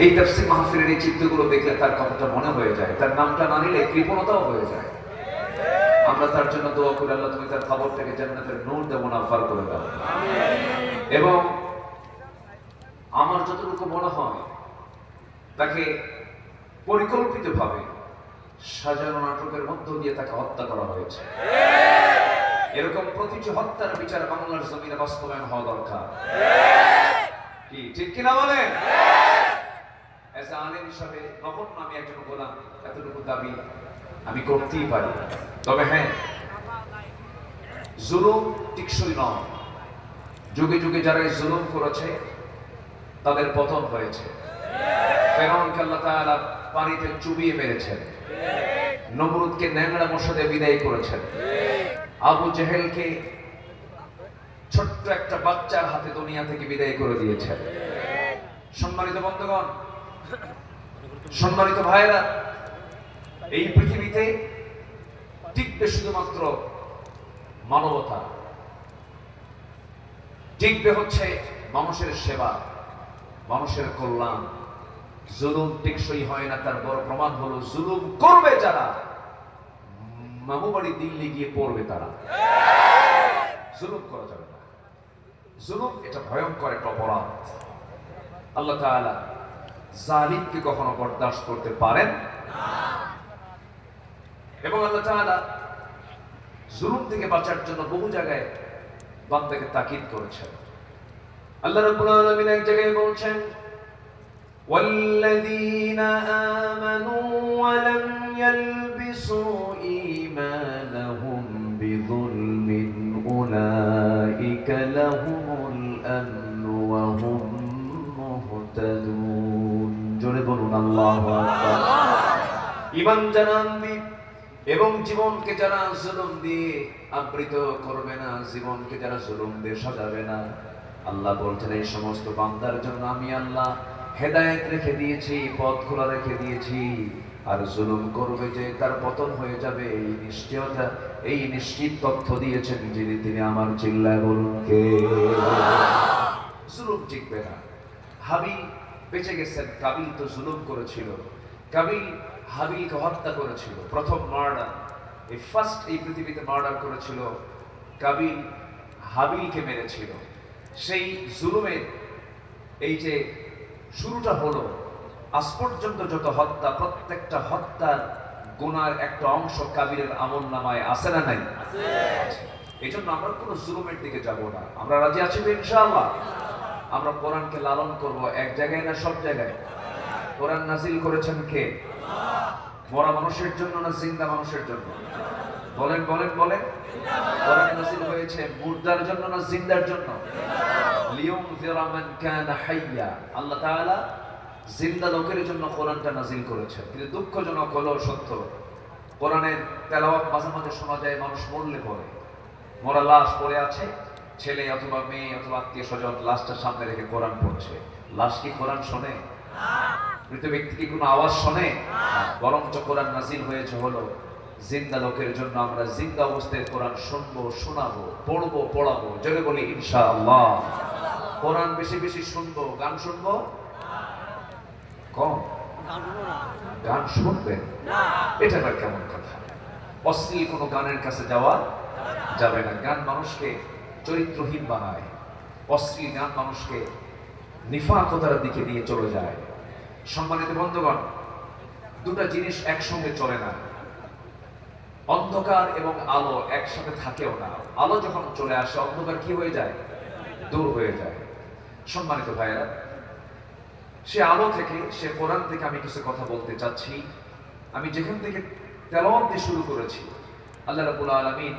এই তাফসীর মাহফিলের এই চিত্রগুলো দেখলে তার কথাটা মনে হয়ে যায়, তার নামটা না নিলে কৃপণতাও হয়ে যায়। আমরা তার জন্য দোয়া করি, আল্লাহ তুমি তার খবর থেকে জান্নাতের নূর দেব মুনাফার করে দাও। এবং আমার যতটুকু মনে হয় তাকে পরিকল্পিতভাবে সাজানো নাটকের মধ্য দিয়ে তাকে হত্যা করা হয়েছে। এরকম প্রতিটি হত্যার বিচার বাংলার জমিনে বাস্তবায়ন হওয়া দরকার। কি ঠিক কিনা বলেন? আলেম হিসাবে নগণ্য আমি একজন গোলাম, এতটুকু দাবি আমি করতেই পারি। তবে হ্যাঁ, জুলুম টিকসই নয়। যুগে যুগে যারা এই জুলুম করেছে তাদের পতন হয়েছে। ফেরাউনকে আল্লাহ তাআলা পানিতে চুবিয়ে মেরেছেন, নমরুদকে ন্যাংরা মশা দিয়ে বিদায় করেছেন, আবু জেহেলকে ছোট্ট একটা বাচ্চার হাতে দুনিয়া থেকে বিদায় করে দিয়েছেন। সম্মানিত বন্ধুগণ, সম্মানিত ভাইরা, এই পৃথিবীতে টিকবে শুধুমাত্র মানবতা, টিকবে হচ্ছে মানুষের সেবা, মানুষের কল্যাণ। জুলুম টেকসই হয় না, তার বড় প্রমাণ হলো জুলুম করবে যারা, মামুবাড়ি দিল্লি গিয়ে পড়বে তারা। জুলুম করা যাবে না, জুলুম এটা ভয়ঙ্কর একটা অপরাধ। আল্লাহ তাআলা জালিমকে কখনো বরদাস্ত করতে পারেন না, এবং আল্লাহ তাআলা জুলুম থেকে বাঁচার জন্য বহু জায়গায় বান্দাকে তাকিদ করেছেন। আল্লাহ রাব্বুল আলামিন এক জায়গায় বলছেন, والذين آمنوا ولم يلبسوا إيمانهم بظلم أولئك لهم الأمن وهم مهتدون। জোরে বলুন আল্লাহু আকবার। ঈমান যারা আনবে এবং জীবনকে যারা জুলুম দিয়ে আবৃত করবে না, জীবনকে যারা জুলুম দিয়ে সাজাবে না, আল্লাহ বলছেন এই সমস্ত বান্দার জন্য আমি আল্লাহ হেদায়েত রেখে দিয়েছি, পথ খোলা রেখে দিয়েছি। আর জুলুম করবে যে তার পতন হয়ে যাবে, এই নিশ্চয়তা, এই নিশ্চিত তথ্য দিয়েছেন যিনি, তিনি আমার। চিল্লায় বলুন কে? জুলুম টিকবে না। হাবিল বেঁচে গেছেন, কাবিল তো জুলুম করেছিল। কাবিল হাবিলকে হত্যা করেছিল, প্রথম মার্ডার, এই ফার্স্ট এই পৃথিবীতে মার্ডার করেছিল। কাবিল হাবিলকে মেরেছিল। সেই জুলুমের এই যে শুরুটা হলো, আজ পর্যন্ত যত হত্যা, প্রত্যেকটা হত্যার গুনার একটা অংশ কাবিলের আমল নামায় আছে না নাই? এই জন্য আমরা কোনো জুলুমের দিকে যাব না। আমরা রাজি আছি তো ইনশাআল্লাহ? আমরা কোরআনকে লালন করব, এক জায়গায় না সব জায়গায়। কোরআন নাজিল করেছেন কে? মরা মানুষের জন্য না জিন্দা মানুষের জন্য? বলেন বলেন বলেন। কোরআন নাজিল হয়েছে মুর্দার জন্য না জিন্দার জন্য? লিয়ুনযিরা মান কানা হাইয়া। আল্লাহ তাআলা জিন্দা লোকের জন্য কোরআনটা নাজিল করেছেন। কিন্তু দুঃখজনক হলো সত্য, কোরআনের তেলাওয়াত মাঝে মাঝে শোনা যায় মানুষ মরলে পরে, মরা লাশ পড়ে আছে, ছেলে অথবা মেয়ে অথবা আত্মীয় স্বজন লাশটা সামনে রেখে কোরআন পড়ছে। লাশ কি কোরআন শোনে? মৃত ব্যক্তি কি কোনো আওয়াজ শোনে? বরঞ্চ কোরআন নাজিল হয়েছে হলো জিন্দা লোকের জন্য। আমরা জিন্দা অবস্থায় কোরআন শুনবো, শোনাবো, পড়বো, পড়াবো। জোরে বলি ইনশাআল্লাহ। কোরআন বেশি বেশি শুনবো, গান শুনবো কম? গান শুনবেন? এটা আবার কেমন কথা? অশ্লীল কোনো গানের কাছে যাওয়া যাবে না। গান মানুষকে চরিত্রহীন বানায়, অশ্লীল গান মানুষকে নিফাকতার দিকে নিয়ে চলে যায়। সম্মানিত বন্ধুগণ, দুটা জিনিস একসঙ্গে চলে না। অন্ধকার এবং আলো একসাথে থাকেও না। আলো যখন চলে আসে, অন্ধকার কি হয়ে যায়? দূর হয়ে যায়। সম্মানিত ভাইয়েরা, সে আলো থেকে, সে কোরআন থেকে আমি কিছু কথা বলতে চাচ্ছি। আমি যেখান থেকে তেলাওয়াত দিয়ে শুরু করেছি, আল্লাহ রাব্বুল আলামিন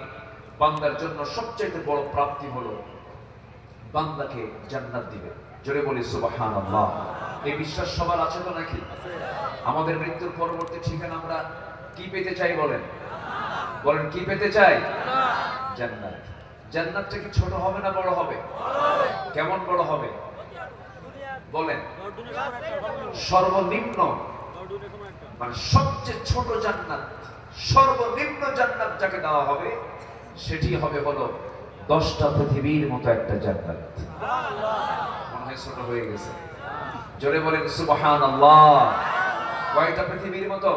বান্দার জন্য সবচেয়ে বড় প্রাপ্তি হলো বান্দাকে জান্নাত দিবেন। জোরে বলি সুবহানাল্লাহ। এই বিশ্বাস সবার আছে তো নাকি? আমাদের মৃত্যুর পরবর্তী ঠিকানা আমরা কি পেতে চাই বলেন? বলেন কি পেতে চাই? জান্নাত। জান্নাতটা কি ছোট হবে না বড় হবে? কেমন বড় হবে বলেন? সর্বনিম্ন, মানে সবচেয়ে ছোট জান্নাত, সর্বনিম্ন জান্নাত যাকে দেওয়া হবে সেটি হবে হলো 10টা পৃথিবীর মতো একটা জান্নাত। মনে হয় ছোট হয়ে গেছে। জোরে বলেন সুবহানাল্লাহ। কয়টা পৃথিবীর মতো?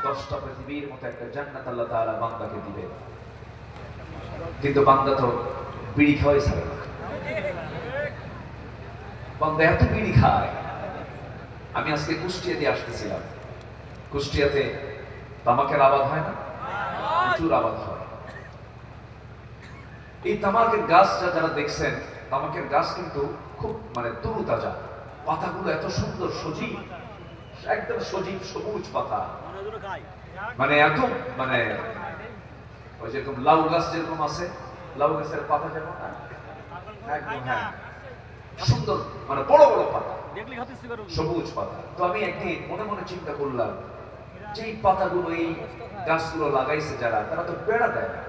10টা পৃথিবীর মতো একটা জান্নাত আল্লাহ তাআলা বান্দাকে দিবেন। কিন্তু বান্দা তো বিড়ি খাওয়াই ছাড়ে না। বান্দা এত বিড়ি খায়। আমি আজকে কুষ্টিয়া দিয়ে আসতেছিলাম। কুষ্টিয়াতে তামাকের আবাদ হয় না? প্রচুর আবাদ হয়। এই তামাকের গাছ যারা দেখছেন, তামাকের গাছ কিন্তু খুব তরুতাজা, পাতাগুলো এত সুন্দর সজীব, একদম সজীব সবুজ পাতা, এত ওই যেরকম লাউ গাছ যেরকম আছে, লাউ গাছের পাতা যেমন একদম, হ্যাঁ, সুন্দর, বড় বড় পাতা, সবুজ পাতা। তো আমি একদিন মনে মনে চিন্তা করলাম, যে এই পাতাগুলো, এই গাছগুলো লাগাইছে যারা, তারা তো বেড়া দেয় না,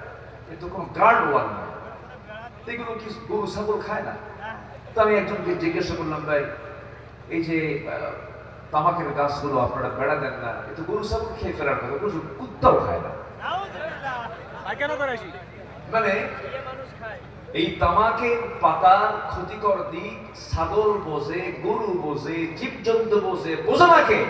কিন্তু কোনো গার্ড ওয়াল নেই, এগুলো কি গরু ছাগল খায় না? তো আমি একজনকে জিজ্ঞাসা করলাম, ভাই এই যে তামাকের গাছগুলো আপনারা বেড়া দেন না, এ তো গরু ছাগল খেয়ে ফেরার কথা, কুত্তাও খায় না। এই তামাকের পাতার ক্ষতিকর দিক ছাগল বোঝে, গরু বোঝে, জীবজন্তু বোঝে, বোঝে না কে?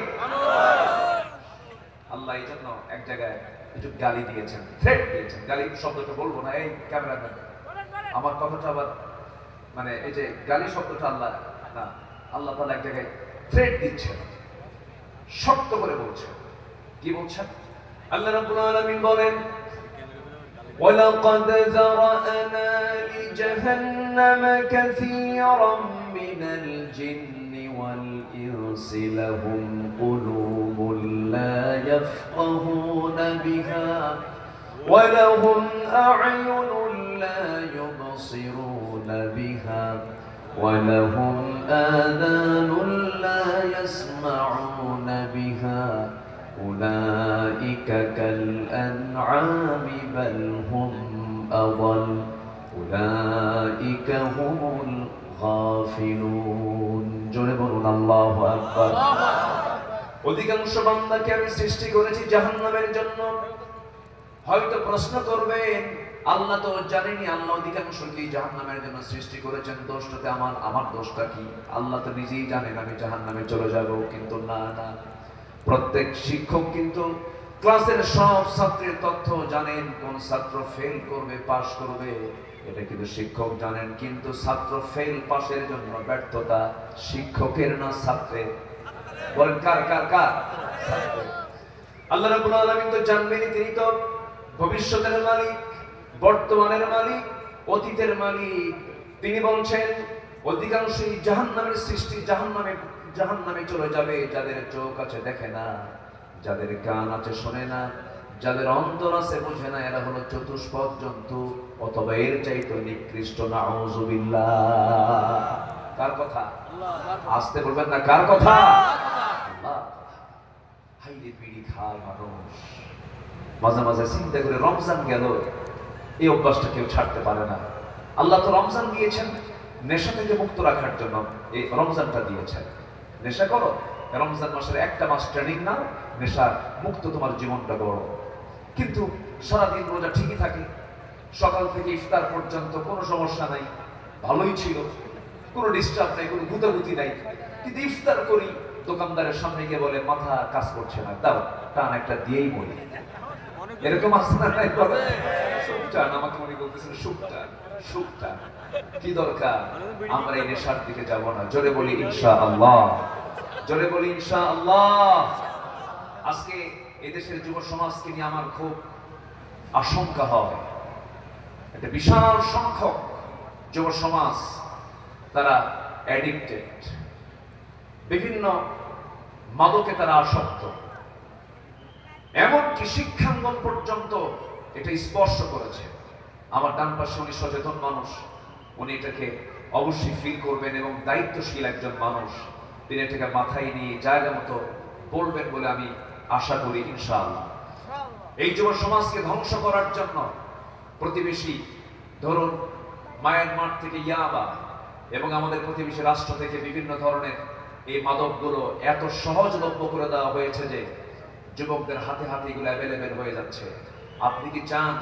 আল্লাহ এই জন্য এক জায়গায় কিছু গালি দিয়েছেন, থ্রেট দিয়েছেন। গালি শব্দটা বলবো না, এই ক্যামেরাম্যান আমার কথাটা আবার এই যে গালি শব্দটা আল্লাহ না, আল্লাহ তাআলা এক জায়গায় থ্রেট দিচ্ছেন, শক্ত করে বলছেন। কি বলছেন? আল্লাহ রাব্বুল আলামিন বলেন, وَلَقَدْ ذَرَأْنَا لِجَهَنَّمَ كَثِيرًا مِنَ الْجِنِّ وَالْإِنسِ لَهُمْ قُلُوبٌ لَا يَفْقَهُونَ بِهَا وَلَهُمْ أَعْيُنٌ لَا يُبْصِرُونَ بِهَا وَلَهُمْ آذَانٌ لَا يَسْمَعُونَ بِهَا أولئك كالأنعام بل هم أضل أولئك هم الغافلون জোরে বলুন আল্লাহু আকবার। অধিকাংশ বান্দাকে আমি সৃষ্টি করেছি জাহান্নামের জন্য। হয়তো প্রশ্ন করবেন, আল্লাহ তো জানেনি আল্লাহ অধিকাংশকে জাহান্নামের জন্য সৃষ্টি করেছেন, দোষটাতে আমার দোষটা কি? আল্লাহ তো নিজেই জানেন আমি জাহান্নামে চলে যাব। কিন্তু না, প্রত্যেক শিক্ষক কিন্তু ক্লাসের সব ছাত্রের তথ্য জানেন, কোন ছাত্র ফেল করবে পাস করবে এটা কিন্তু শিক্ষক জানেন। কিন্তু ছাত্র ফেল পাসের জন্য ব্যর্থতা শিক্ষকের না ছাত্রের? বলেন কার? ছাত্রের। আল্লাহ রাব্বুল আলামিন তো জানবেনই, তিনি তো ভবিষ্যতের মালিক, বর্তমানের মালিক, অতীতের মালিক। তিনি বলছেন অধিকাংশই জাহান্নামের সৃষ্টি, জাহান্নামে চলে যাবে যাদের চোখ আছে দেখে না, যাদের কান আছে শোনে না, যাদের অন্তর আছে বোঝে না। এরা হলো চতুষ্পদ জন্তু, অথবা এর চাইতে নিকৃষ্ট। নাউযুবিল্লাহ। কার কথা? আসতে বলবেন না, কার কথা? আল্লাহ। হাইরে বিড়ি খায় মানুষ, মাঝে মাঝে চিন্তা করে রমজান গেল, এই অভ্যাসটা কেউ ছাড়তে পারে না। আল্লাহ তো রমজান দিয়েছেন নেশা থেকে মুক্ত রাখার জন্য, এই রমজানটা দিয়েছেন। নেশা করো, রমজান মাসের একটা মাস ট্রেনিং নাও, নেশা মুক্ত তোমার জীবনটা গড়ো। কিন্তু সারাদিন রোজা ঠিকই থাকে, সকাল থেকে ইফতার পর্যন্ত কোনো সমস্যা নাই, ভালোই ছিল, কোনো ডিস্টার্ব নাই, কোনো গুতাগুতি নাই। কিন্তু ইফতার করি, দোকানদারের সামনে গিয়ে বলে মাথা কাজ করছে না, দাও টান একটা দিয়েই বলি। এরকম আছে না? সুখটান, আমাকে মনে বলতেছেন সুখটান। কি দরকার? আমরা এই নেশার দিকে যাব না। জোরে বলি ইনশাআল্লাহ, জোরে বলি ইনশাআল্লাহ। আজকে এদেশের যুব সমাজকে নিয়ে আমার খুব আশঙ্কা হয়। একটা বিশাল সংখ্যক যুব সমাজ তারা অ্যাডিক্টেড, বিভিন্ন মাদকে তারা আসক্ত, এমনকি শিক্ষাঙ্গন পর্যন্ত এটা স্পর্শ করেছে। আমার ডান পাশে উনি সচেতন মানুষ, উনি এটাকে অবশ্যই ফিল করবেন এবং দায়িত্বশীল একজন মানুষ, তিনি এটাকে মাথায় নিয়ে জায়গা মতো বলবেন বলে আমি আশা করি ইনশাআল্লাহ। এই যুব সমাজকে ধ্বংস করার জন্য প্রতিবেশী, ধরুন মায়ানমার থেকে ইয়াবা এবং আমাদের প্রতিবেশী রাষ্ট্র থেকে বিভিন্ন ধরনের এই মাদকগুলো এত সহজলভ্য করে দেওয়া হয়েছে যে যুবকদের হাতে হাতে এগুলো অ্যাভেলেবেল হয়ে যাচ্ছে। আপনি কি চান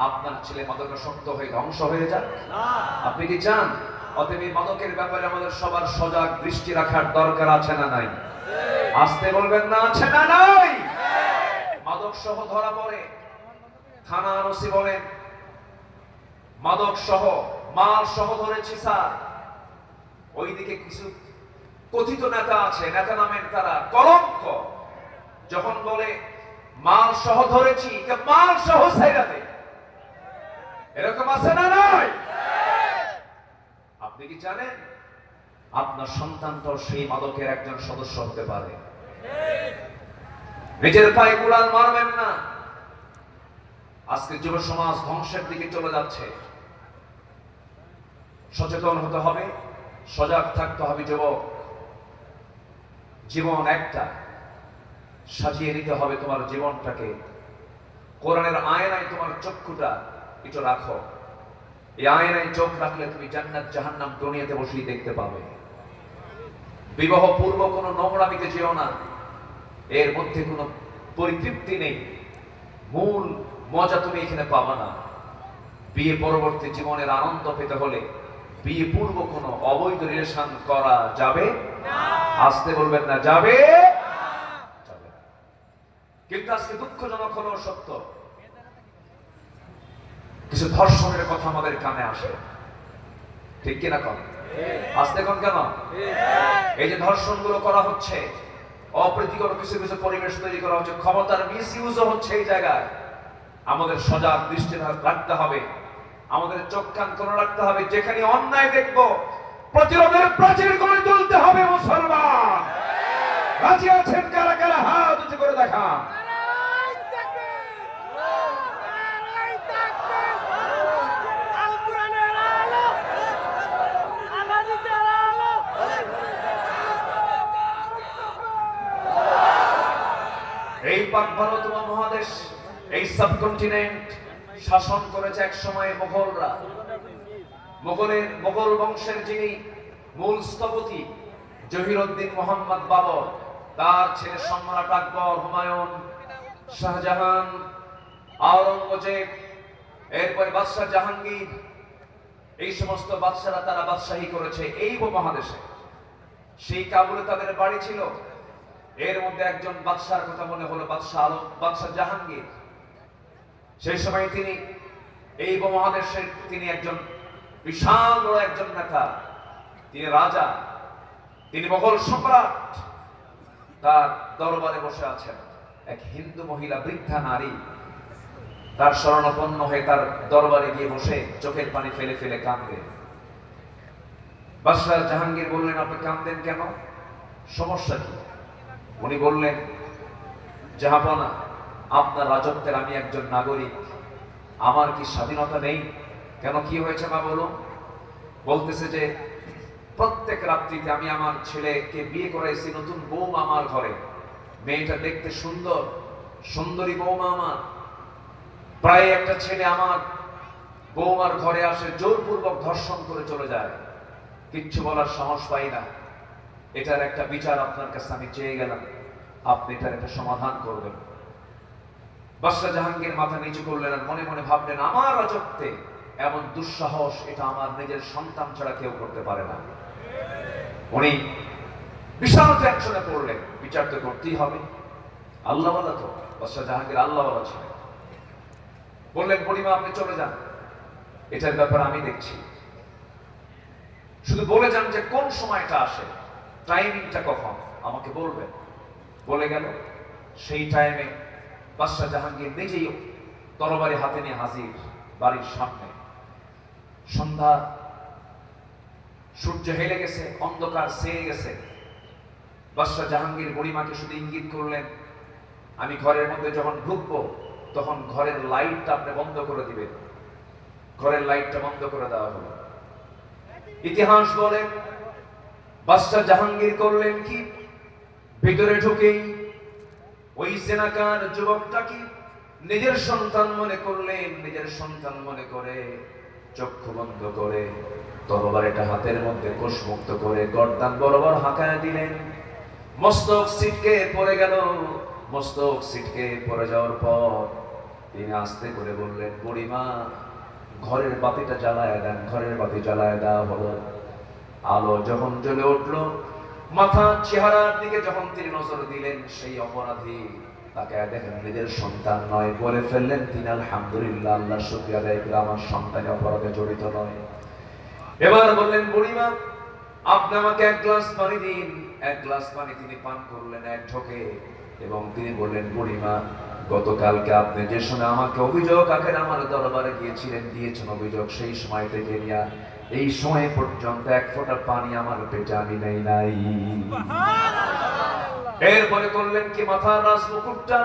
আপনার ছেলে মাদকাসক্ত হয়ে ধ্বংস হয়ে যাক? আপনি কি চান? অতএব এই মাদকের ব্যাপারে আমাদের সবার সজাগ দৃষ্টি রাখার দরকার আছে না নাই? আসতে বলবেন না, আছে না নাই? মাদক সহ ধরা পড়ে, থানা ওসি বলেন মাদক সহ মাল সহ ধরেছি স্যার। ওইদিকে কিছু কথিত নেতা আছে, নেতা নামের তারা কলঙ্ক, যখন বলে মাল সহ ধরেছি, মাল সহ ছাইরা দে। এরকম আছে না নাই? আপনি কি জানেন আপনার সন্তানটাও সেই মাদকের একজন সদস্য হতে পারে? নিজের পায়ে কুড়াল মারবেন না। আজকে যুব সমাজ ধ্বংসের দিকে চলে যাচ্ছে। সচেতন হতে হবে, সজাগ থাকতে হবে। যুবক, জীবন একটা, সাজিয়ে নিতে হবে তোমার জীবনটাকে। কোরআনের আয়নায় তোমার চক্ষুটা একটু রাখো। এই আয়নায় চোখ রাখলে তুমি জান্নাত জাহান্নাম দুনিয়াতে বসেই দেখতে পাবে। বিবাহ পূর্ব কোনো নোংরামিতে যেও না, এর মধ্যে কোনো পরিতৃপ্তি নেই, মূল মজা তুমি এখানে পাবা না। বিয়ে পরবর্তী জীবনের আনন্দ পেতে হলে বিয়ে পূর্ব কোনো অবৈধ রিলেশন করা যাবে না। আসতে বলবেন না, যাবে যাবে না। কিন্তু আজকে দুঃখজনক হলো সত্য, কিছু ধর্ষণের কথা আমাদের কানে আসে, ঠিক কিনা? কম আসতে কোন কেন? এই যে ধর্ষণ গুলো করা হচ্ছে, অপ্রীতিকর কিছু কিছু পরিবেশ তৈরি করা হচ্ছে, ক্ষমতার মিস ইউজও হচ্ছে। এই জায়গায় আমাদের সজাগ দৃষ্টি রাখতে হবে, আমাদের চোখ কান করে রাখতে হবে। যেখানে অন্যায় দেখবো, প্রতিরোধের প্রাচীর গড়ে তুলতে হবে। মুসলমান রাজি আছেন? কারা কারা হাত উঁচু করে দেখা। এই পাক ভারত মহাদেশ, এই সাবকন্টিনেন্ট শাসন করেছে এক সময় মোগলরা। মোগল বংশের যিনি মূল স্থপতি জহিরুদ্দিন মোহাম্মদ বাবর, তার ছেলে সম্রাট আকবর, হুমায়ুন, শাহজাহান, আওরঙ্গজেব, এরপরে বাদশাহ জাহাঙ্গীর, এই সমস্ত বাদশারা তারা বাদশাহী করেছে এই উপমহাদেশে। সেই কাবুলে তাদের বাড়ি ছিল। এর মধ্যে একজন বাদশার কথা মনে হলো, বাদশাহ জাহাঙ্গীর। সেই সময় তিনি এই উপমহাদেশের তিনি একজন বিশাল বড় একজন নেতা, তিনি রাজা, তিনি মোগল সম্রাট। তার দরবারে বসে আছেন এক হিন্দু মহিলা, বৃদ্ধা নারী। তার শরণাপন্ন হয়ে তার দরবারে গিয়ে বসে চোখের পানি ফেলে ফেলে কাঁদে। বাদশাহ জাহাঙ্গীর বললেন, আপনি কাঁদেন কেন? সমস্যা কি? উনি বললেন, জাহাপনা, আপনার রাজত্বের আমি একজন নাগরিক, আমার কি স্বাধীনতা নেই? কেন, কি হয়েছে মা বলো? বলতেছে যে প্রত্যেক রাত্রিতে আমি আমার ছেলেকে বিয়ে করাইছি, নতুন বৌমা আমার ঘরে। মেয়েটা দেখতে সুন্দর, সুন্দরী বৌমা আমার। প্রায় একটা ছেলে আমার বৌমার ঘরে আসে, জোরপূর্বক ধর্ষণ করে চলে যায়, কিচ্ছু বলার সাহস পাই না। এটার একটা বিচার আপনার কাছে আমি চেয়ে গেলাম, আপনি এটার একটা সমাধান করবেন। বাদশাহ জাহাঙ্গীর মাথা নিচু করলেন আর মনে মনে ভাবলেন, আমার রাজত্বে এমন দুঃসাহস এটা আমার নিজের সন্তান ছাড়া কেউ করতে পারে না। উনি বিশাল টেনশনে পড়লেন, বিচার তো করতেই হবে। আল্লাহওয়ালা তো, বাদশাহ জাহাঙ্গীর আল্লাহওয়ালা ছিলেন। বললেন, বুড়িমা আপনি চলে যান, এটার ব্যাপারে আমি দেখছি। শুধু বলে যান যে কোন সময়টা আসে, টাইমিংটা কখন আমাকে বলবেন। বলে গেল। সেই টাইমে বাদশাহ জাহাঙ্গীর নিজেই তরবারি হাতে নিয়ে হাজির বাড়ির সামনে। সন্ধ্যা, সূর্য হেলে গেছে, অন্ধকার ছেয়ে গেছে। বাদশাহ জাহাঙ্গীর বুড়িমাকে শুধু ইঙ্গিত করলেন, আমি ঘরের মধ্যে যখন ঢুকবো তখন ঘরের লাইটটা আপনি বন্ধ করে দিবেন। ঘরের লাইটটা বন্ধ করে দেওয়া হলো। ইতিহাস বলে বাদশাহ জাহাঙ্গীর করলেন কি, ভিতরে ঢুকেই ওই সেনাকার যুবকটাকে নিজের সন্তান মনে করলেন। নিজের সন্তান মনে করে চক্ষু বন্ধ করে তরবারিটা হাতের মধ্যে কোষমুক্ত করে গর্দান বরাবর হাঁকায় দিলেন। মস্তক ছিটকে পড়ে গেল। মস্তক ছিটকে পড়ে যাওয়ার পর তিনি আস্তে করে বললেন, বুড়িমা ঘরের বাতিটা জ্বালায় দেন। ঘরের বাতি জ্বালায় দেওয়া হলো। আলো যখন জ্বলে উঠলো, মাথা চেহারার দিকে যখন তিনি নজর দিলেন, সেই অপরাধী তাকে দেখেন নিজের সন্তান নয়, বলে ফেললেন তিনি আলহামদুলিল্লাহ, আল্লাহর শুকরিয়া আদায় করে আমার সন্তান অপরাধে জড়িত নয়। এবার বললেন বুড়িমা, আপনি আমাকে এক গ্লাস পানি দিন। এক গ্লাস পানি তিনি পান করলেন এক ঢোকে, এবং তিনি বললেন বুড়িমা, গতকালকে আপনি যে সময় আমাকে অভিযোগ আকারে আমার দরবারে গিয়েছিলেন, দিয়েছেন অভিযোগ, সেই সময় থেকে নিয়ে এই সময় পর্যন্ত এক ফোঁটা পানি আমার পেটে আমি নেই নাই। এরপরে করলেন কি, মাথার রাজ মুকুটটা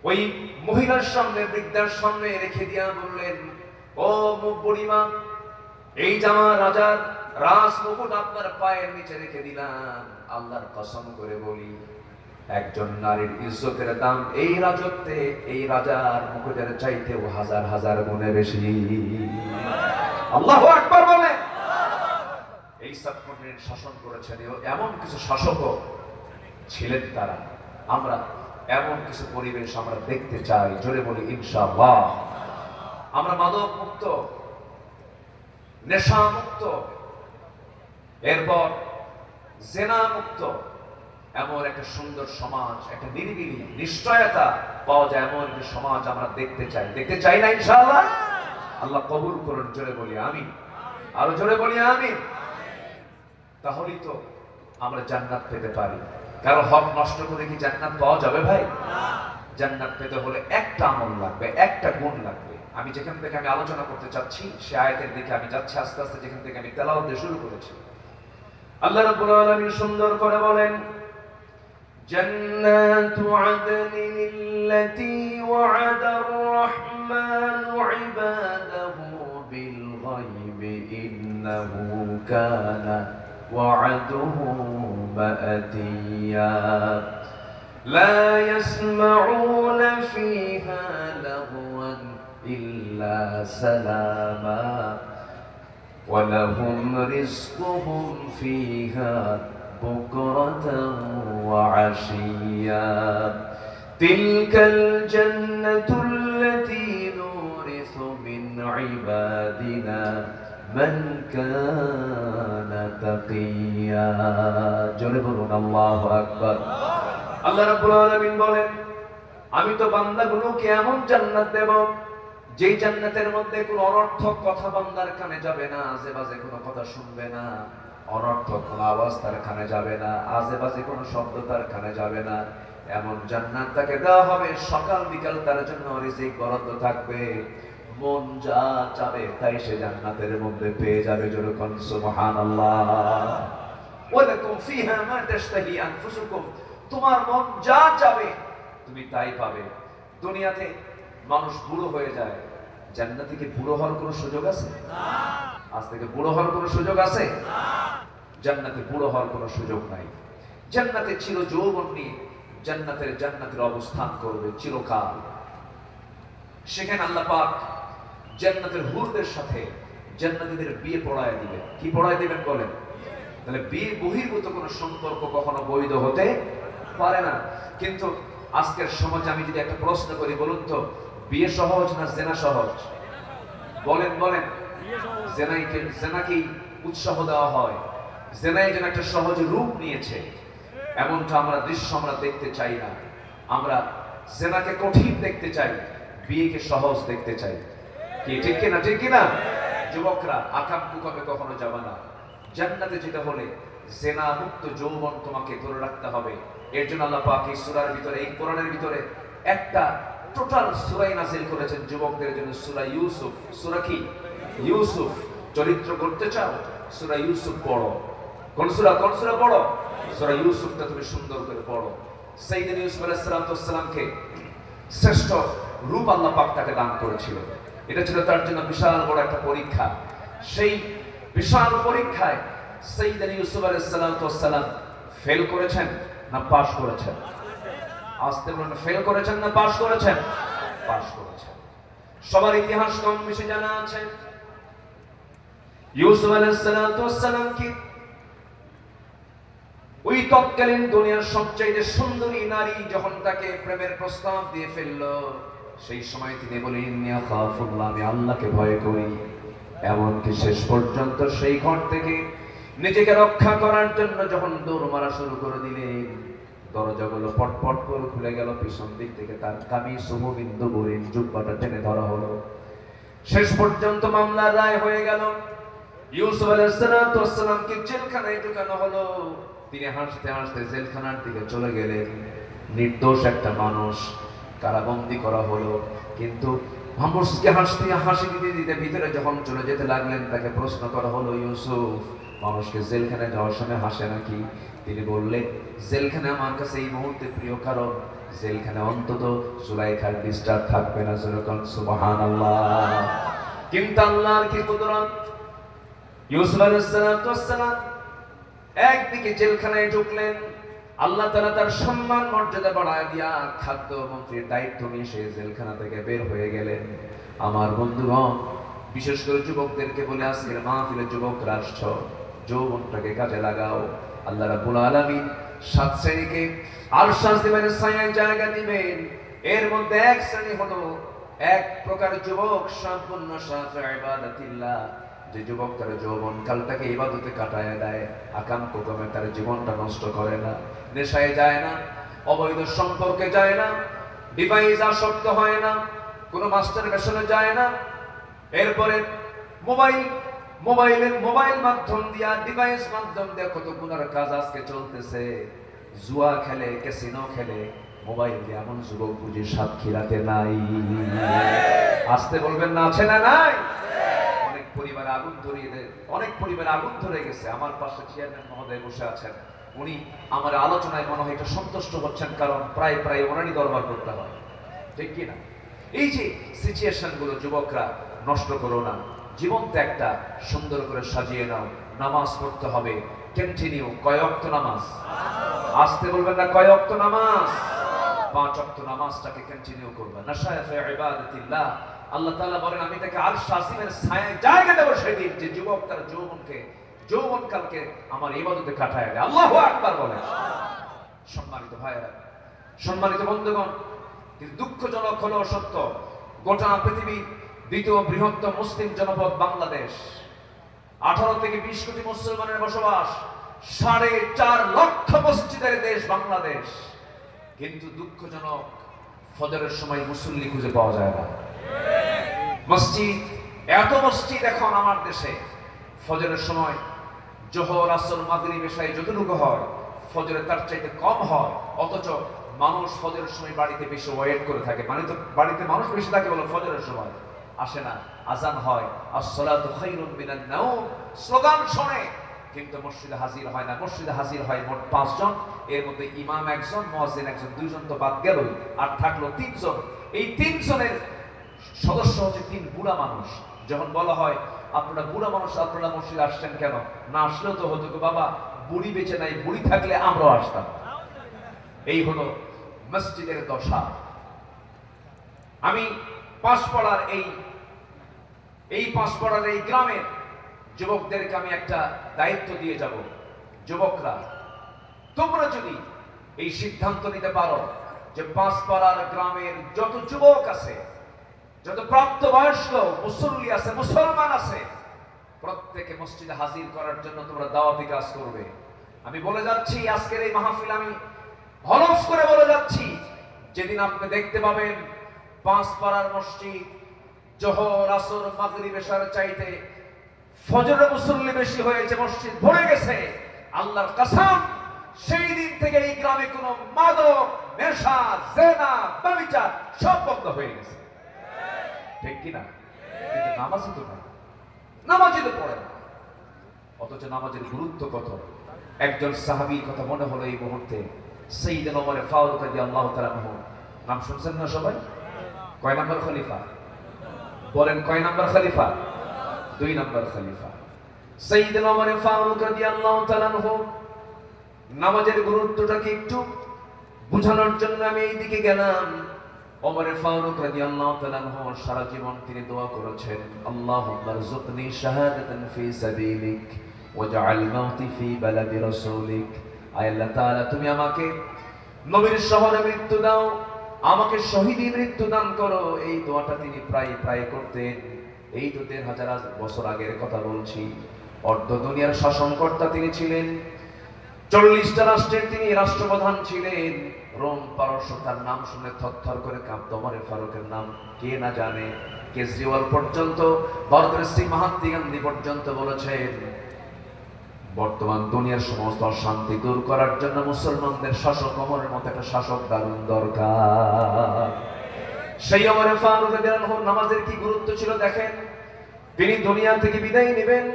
ওই মহিলার সামনে, বৃদ্ধার সামনে রেখে দিয়া বললেন, ও বুড়িমা, এই জামা রাজার রাজ মুকুট আপনার পায়ের নিচে রেখে দিলাম। আল্লাহর কসম করে বলি, একজন নারীর ইজ্জতের দাম এই রাজত্বে এই রাজার মুকুটের চাইতেও হাজার হাজার গুণে বেশি। আল্লাহু আকবার বলে। এই সাবকন্টিনেন্ট শাসন করেছেন এমন কিছু শাসকও ছিলেন তারা। আমরা এমন কিছু পরিবেশ আমরা দেখতে চাই, জোরে বলি ইনশাআল্লাহ। আমরা মাদক মুক্ত, নেশা মুক্ত, এরপর জেনা মুক্ত এমন একটা সুন্দর সমাজ, একটা নিরিবিলি নিশ্চয়তা পাওয়া যায় এমন একটা সমাজ আমরা দেখতে চাই না ইনশাআল্লাহ। আল্লাহ কবুল করুন, জোরে বলি আমিন, আরো জোরে বলি আমিন। তাহলেই তো আমরা জান্নাত পেতে পারি। কারণ হক নষ্ট করে কি জান্নাত পাওয়া যাবে ভাই? জান্নাত পেতে হলে একটা আমল লাগবে, একটা গুণ লাগবে। আমি যেখান থেকে আমি আলোচনা করতে চাচ্ছি সে আয়াতের দিকে আমি যাচ্ছি আস্তে আস্তে, যেখান থেকে আমি তেলাওয়াত দিয়ে শুরু করেছি। আল্লাহ রাব্বুল আলামিন সুন্দর করে বলেন, জান্নাতু আদনিল্লাতী ওয়া'আদার রাহমানু ইবাদাহু বিল গায়বি ইন্নাহু কানা ওয়া'দুহু মা'তিয়া লা ইয়াসমাউনা ফীহা লাগওয়ান ইল্লা সালামা ওয়া লাহুম রিজকুহুম ফীহা বুকরাতান ওয়া আশিয়া তিলকাল জান্নাতুল্লাতী নুরিসু মিন ইবাদিনা মান কানা তাকিয়া। জোরে বলুন আল্লাহু আকবার। আল্লাহ রাব্বুল আলামিন বলেন, আমি তো বান্দাগুলোকে এমন জান্নাত দেব যেই জান্নাতের মধ্যে কোনো অনর্থক কথা বান্দার কানে যাবে না, আজে বাজে কোনো কথা শুনবে না, অনর্থক কোনো আওয়াজ তার কানে যাবে না, আজে বাজে কোনো শব্দ তার কানে যাবে না। এমন জান্নাত তাকে দেওয়া হবে, সকাল বিকাল তার জন্য রিজিক বরাদ্দ থাকবে, মন যা চাবে তাই সে জান্নাতের মধ্যে পেয়ে যাবে। জোরে কোন সুবহানাল্লাহ। ওয়া লাকুম ফীহা মা তাশতাহি আনফুসুকুম, তোমার মন যা চাবে তুমি তাই পাবে। দুনিয়াতে মানুষ বুড়ো হয়ে যায়, জান্নাতে কি বুড়ো হওয়ার কোনো সুযোগ আছে? আজ থেকে বুড়ো হওয়ার কোনো সুযোগ আছে? জান্নাতে বুড়ো হওয়ার কোনো সুযোগ নাই। জান্নাতে চির যৌবন নিয়ে জান্নাতের অবস্থান করবে চিরকাল। সেখানে আল্লাহ পাক জান্নাতের হুরদের সাথে জান্নাতীদের বিয়ে পড়ায় দিবেন। কি পড়ায় দিবেন বলেন? তাহলে বিয়ে বহির্ভূত কোনো সম্পর্ক কখনো বৈধ হতে পারে না। কিন্তু আজকের সমাজে আমি যদি একটা প্রশ্ন করি, বলুন তো, বিয়ে সহজ না জেনা সহজ? বলেন বলেন। জেনাকেই উৎসাহ দেওয়া হয়, জেনাই যেন একটা সহজ রূপ নিয়েছে, এমনটা আমরা দৃশ্য আমরা দেখতে চাই না। আমরা জেনাকে কঠিন দেখতে চাই, বিয়েকে সহজ দেখতে চাই। কি ঠিক কিনা? ঠিক কিনা? যুবকরা আকাম কুকামে কখনো যাবে না। জান্নাতে যেতে হলে জেনা মুক্ত যৌবন তোমাকে ধরে রাখতে হবে। এর জন্য আল্লাহ পাক এই সূরার ভিতরে, এই কোরআনের ভিতরে একটা টোটাল সূরাই নাযিল করেছেন যুবকদের জন্য, সূরা ইউসুফ। সূরা কি? ইউসুফ। চরিত্র করতে চাও, সূরা ইউসুফ পড়ো। কোন সূরা পড়ো? সূরা ইউসুফটা তুমি সুন্দর করে পড়ো। সাইয়েদনা ইউসুফ আলাইহিস সালামকে শ্রেষ্ঠ রূপ আল্লাহ পাক তাকে দান করেছিল। এটা ছিল তার জন্য বিশাল বড় একটা পরীক্ষা। সেই বিশাল পরীক্ষায় সাইয়েদনা ইউসুফ আলাইহিস সালাম ফেল করেছেন না পাস করেছেন? আসতে বলেন, ফেল করেছেন না পাস করেছেন? পাস করেছেন। সবার ইতিহাস কম বেশি জানা আছে। ইউসুফ আলাইহিস সালাম কি ওই তৎকালীন দুনিয়ার সবচেয়ে সুন্দরী নারী যখন তাকে প্রেমের প্রস্তাব দিয়ে ফেলল, সেই সময় তিনি বলেন, ইন্নী আখাফুল্লাহ, আমি আল্লাহকে ভয় করি। এমনকি শেষ পর্যন্ত সেই ঘর থেকে নিজেকে রক্ষা করার জন্য যখন দৌড় মারা শুরু করে দিলেন, দরজাগুলো পটপট করে খুলে গেল। পিছন দিক থেকে তার কামিজ শুভবিন্দু বরিন জুব্বাটা টেনে ধরা হলো। শেষ পর্যন্ত মামলার রায় হয়ে গেল। ইউসুফ আলাইহিস সালামকে জেলখানায় ঢুকানো হলো। তিনি হাসতে হাসতে জেলখানার দিকে চলে গেলেন। নির্দোষ একটা মানুষ কারাবন্দী করা হলো, কিন্তু মানুষকে হাসি দিতে দিতে ভিতরে যখন চলে যেতে লাগলেন, তাকে প্রশ্ন করা হলো, ইউসুফ, মানুষকে জেলখানায় যাওয়ার সময় হাসে নাকি? তিনি বললেন, জেলখানা আমার কাছে এই মুহূর্তে প্রিয়, কারণ জেলখানে অন্তত সুলাইখার ডিস্টার্ব থাকবে না। যেরকম সুবহানাল্লাহ। কিন্তু আল্লাহর কি কুদরত! ইউসুফ আলাইহিস সালাম একদিকে জেলখানায় ঢুকলেন, আল্লাহ তাআলা তার সম্মান মর্যাদা বাড়ায় দিয়া খাদ্য মন্ত্রীর দায়িত্ব নিয়ে সে জেলখানা থেকে বের হয়ে গেলেন। আমার বন্ধুগণ, বিশেষ করে যুবকদেরকে বলে, আজকের মাহফিলে যুবক রাষ্ট্র, যৌবনটাকে কাজে লাগাও। আল্লাহ রাব্বুল আলামিন 7 শ্রেণীকে আরশ দিবেন, ছায়ায় জায়গা দিবেন। এর মধ্যে এক শ্রেণী হলো এক প্রকার যুবক, সম্পূর্ণ শাফি ইবাদাতিল্লাহ, যে যুবক তার যৌবন কালটাকে ইবাদতে কাটায় দেয়, আকাম কুকামে তার জীবনটা নষ্ট করে না, নেশায় যায় না, অবৈধ সম্পর্কে যায় না, ডিভাইস আসক্ত হয় না, কোনো মাস্টার বেশনে যায় না। এরপরে মোবাইল মাধ্যম দিয়া, ডিভাইস মাধ্যম দিয়া কত গুনার কাজ আজকে চলতেছে। জুয়া খেলে, ক্যাসিনো খেলে, মোবাইল দিয়ে এমন যুবক বুঝি সাতক্ষীরাতে নাই। আসতে বলবেন না, আছে না নাই? অনেক পরিবারে আগুন ধরে গেছে। আমার পাশে চেয়ারম্যান মহোদয় বসে আছেন, উনি আমার আলোচনায় মনে হয় এটা সন্তুষ্ট হচ্ছেন, কারণ প্রায় ওনারই দরবার করতে হয়, ঠিক কি না? এই যে সিচুয়েশন গুলো যুবকরা নষ্ট করো না, জীবন ত্যাগটা সুন্দর করে সাজিয়ে নাও। নামাজ পড়তে হবে কন্টিনিউ। কয় ওয়াক্ত নামাজ? আসতে বলবেন না, কয় ওয়াক্ত নামাজ? 5 ওয়াক্ত নামাজটাকে কন্টিনিউ করবেন। নাশায়া ফি ইবাদাতিল্লাহ, আল্লাহ তাআলা বলেন, আমি তাকে আরশ আসিমের ছায়ায় জায়গা দেব সেদিন, যে যুবক তার যৌবনকালকে আমার ইবাদতে কাটায় দেয়। আল্লাহু আকবার বলেন। সম্মানিত ভাইয়েরা, সম্মানিত বন্ধুগণ, কিন্তু দুঃখজনক হলো সত্য, গোটা পৃথিবীর দ্বিতীয় বৃহত্তম মুসলিম জনপদ বাংলাদেশ, 18 থেকে 20 কোটি মুসলমানের বসবাস, 4.5 লক্ষ মসজিদের দেশ বাংলাদেশ, কিন্তু দুঃখজনক, ফজরের সময় মুসল্লি খুঁজে পাওয়া যায় না। এত মসজিদ এখন আমার দেশে, ফজরের সময় জোহর, আসর, মাগরিব, এশা যতটুকু হয়, ফজরে তার চাইতে কম হয়। অথচ মানুষ ফজরের সময় বাড়িতে বেশি ওয়েট করে থাকে। মানে তো বাড়িতে মানুষ বেশি থাকে বলে ফজরের সময় আসে না। আজান হয়, আসসালাতু খায়রুম মিনান নাওম স্লোগান শোনে, কিন্তু মসজিদে হাজির হয় না। মসজিদে হাজির হয় মোট 5 জন, এর মধ্যে ইমাম 1 জন, মুয়াজ্জিন 1 জন, 2 জন তো বাদ গেলই, আর থাকলো 3 জন। এই 3 জনের সদস্য হচ্ছে 3 বুড়া মানুষ। যখন বলা হয়, আপনারা বুড়া মানুষ, আপনারা মসজিদে আসছেন কেন? না আসলেও তো হতো, বাবা বুড়ি বেঁচে নাই, বুড়ি থাকলে আমরাও আসতাম। এই হলো মসজিদের দশা। আমি পাঁচপাড়ার এই গ্রামের যুবকদেরকে আমি একটা দায়িত্ব দিয়ে যাব। যুবকরা, তোমরা যদি এই সিদ্ধান্ত নিতে পারো যে পাঁচপাড়ার গ্রামের যত যুবক আছে, যত প্রাপ্তবয়স্ক মুসল্লি আছে, মুসলমান আছে, প্রত্যেকে মসজিদে হাজির করার জন্য তোমরা দাওয়াতি কাজ করবে। আমি বলে যাচ্ছি, আজকের এই মাহফিল আমি হলফ করে বলে যাচ্ছি, যেদিন আপনি দেখতে পাবেন পাঁচপাড়ার মসজিদ জোহর, আসর, মাগরিব, এশার চাইতে ফজরের মুসল্লি বেশি হয়েছে, মসজিদ ভরে গেছে, আল্লাহর কসম, সেই দিন থেকে এই গ্রামে কোনো মাদক, নেশা, জেনা, ব্যভিচার সব বন্ধ হয়ে গেছে। ঠিক কিনা? কিন্তু নামাজই তো নাই, নামাজই তো পড়ে না। অথচ নামাজের গুরুত্ব কত! একজন সাহাবীর কথা মনে হলো এই মুহূর্তে, সাইয়্যিদুনা ওমর ফারুক রাদিয়াল্লাহু তাআলা আনহু। নাম শুনছেন না সবাই? কয় নাম্বার খলিফা? বলেন, কয় নাম্বার খলিফা? 2 নাম্বার খলিফা সাইয়্যিদুনা ওমর ফারুক রাদিয়াল্লাহু তাআলা আনহু। নামাজের গুরুত্বটাকে একটু বোঝানোর জন্য আমি এইদিকে গেলাম। ওমর ফারুক রাদিয়াল্লাহু তাআলা আনহু সারা জীবন তিনি দোয়া করেছেন, আল্লাহুম্মা রযুকনি শাহাদাতান ফি সাবিলিক ওয়াজআল মাউতি ফি বালাদি রাসূলিক। আয় আল্লাহ তাআলা, তুমি আমাকে নবীর শহরে মৃত্যু দাও, আমাকে শহীদি মৃত্যু দান করো। এই দোয়াটা তিনি প্রায় করতেন। এই তো ১,৫০০ বছর আগের কথা বলছি। অর্ধ দুনিয়ার শাসনকর্তা তিনি ছিলেন, ৪০টা রাষ্ট্রের তিনি রাষ্ট্রপ্রধান ছিলেন। রোম পারস্য তার নাম শুনে থরথর করে কাঁপত। ওমরে ফারুকের নাম কে না জানে? কেজরিওয়াল পর্যন্ত, ভারতের শ্রী মহাত্মা গান্ধী পর্যন্ত বলেছেন বর্তমান দুনিয়ার সমস্ত অশান্তি দূর করার জন্য মুসলমানদের শাসক ওমরের মতো একটা শাসক দারুণ দরকার। সেই ওমরে ফারুক রাদিয়াল্লাহু আনহু নামাজের কি গুরুত্ব ছিল দেখেন। তিনি দুনিয়া থেকে বিদায় নেবেন,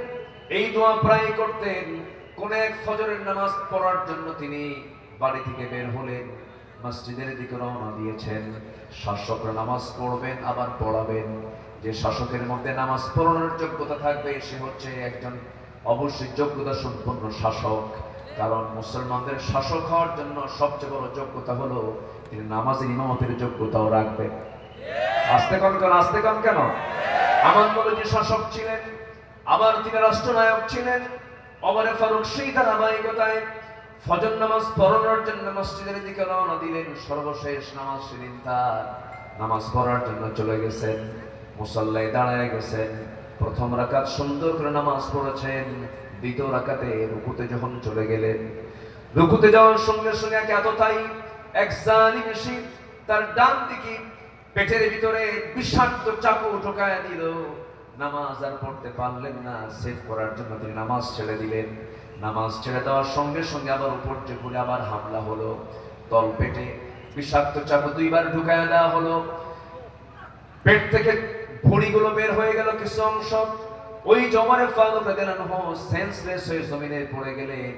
এই দোয়া প্রায় করতেন। কোন এক ফজরের নামাজ পড়ার জন্য তিনি বাড়ি থেকে বের হলেন, মসজিদের দিকে রওনা দিয়েছেন। শাসকরা নামাজ পড়বেন আবার পড়াবেন। যে শাসকের মধ্যে নামাজ পড়ানোর যোগ্যতা থাকবে সে হচ্ছে একজন অবশ্যই যোগ্যতা সম্পন্ন শাসক। কারণ মুসলমানদের শাসক হওয়ার জন্য সবচেয়ে বড় যোগ্যতা হলো তিনি নামাজের ইমামতের যোগ্যতাও রাখবেন। আস্তে কন কেন? আমার নবীজি শাসক ছিলেন, আবার তিনি রাষ্ট্রনায়ক ছিলেন। ওমরে ফারুক সেই ধারাবাহিকতায় ফজর নামাজ পড়ানোর জন্য মসজিদের দিকে রওনা দিলেন। সর্বশেষ নামাজ সেদিন তার নামাজ পড়ার জন্য চলে গেছেন, মুসাল্লায় দাঁড়ায় গেছেন। প্রথম রাকাত সুন্দর করে নামাজ পড়েছেন। দ্বিতীয় রাকাতে রুকুতে যখন চলে গেলেন, রুকুতে যাওয়ার সঙ্গে সঙ্গে এতটাই এক জালিম এসে তার ডান দিকে পেটের ভিতরে বিষাক্ত চাকু ঢোকায় দিল। নামাজ আর পড়তে পারলেন না, সেভ করার জন্য তিনি নামাজ ছেড়ে দিলেন। নামাজ ছেড়ে দেওয়ার সঙ্গে সঙ্গে আবার উপর যে ভুলে আবার হামলা হলো। তল পেটে বিষাক্ত চাকু 2 বার ঢুকায় দেওয়া হলো। পেট থেকে ভুঁড়িগুলো বের হয়ে গেল কিছু অংশ। ওই ওমরে ফারুক রাদিয়াল্লাহু আনহু সেন্সলেস হয়ে জমিনে পড়ে গেলেন।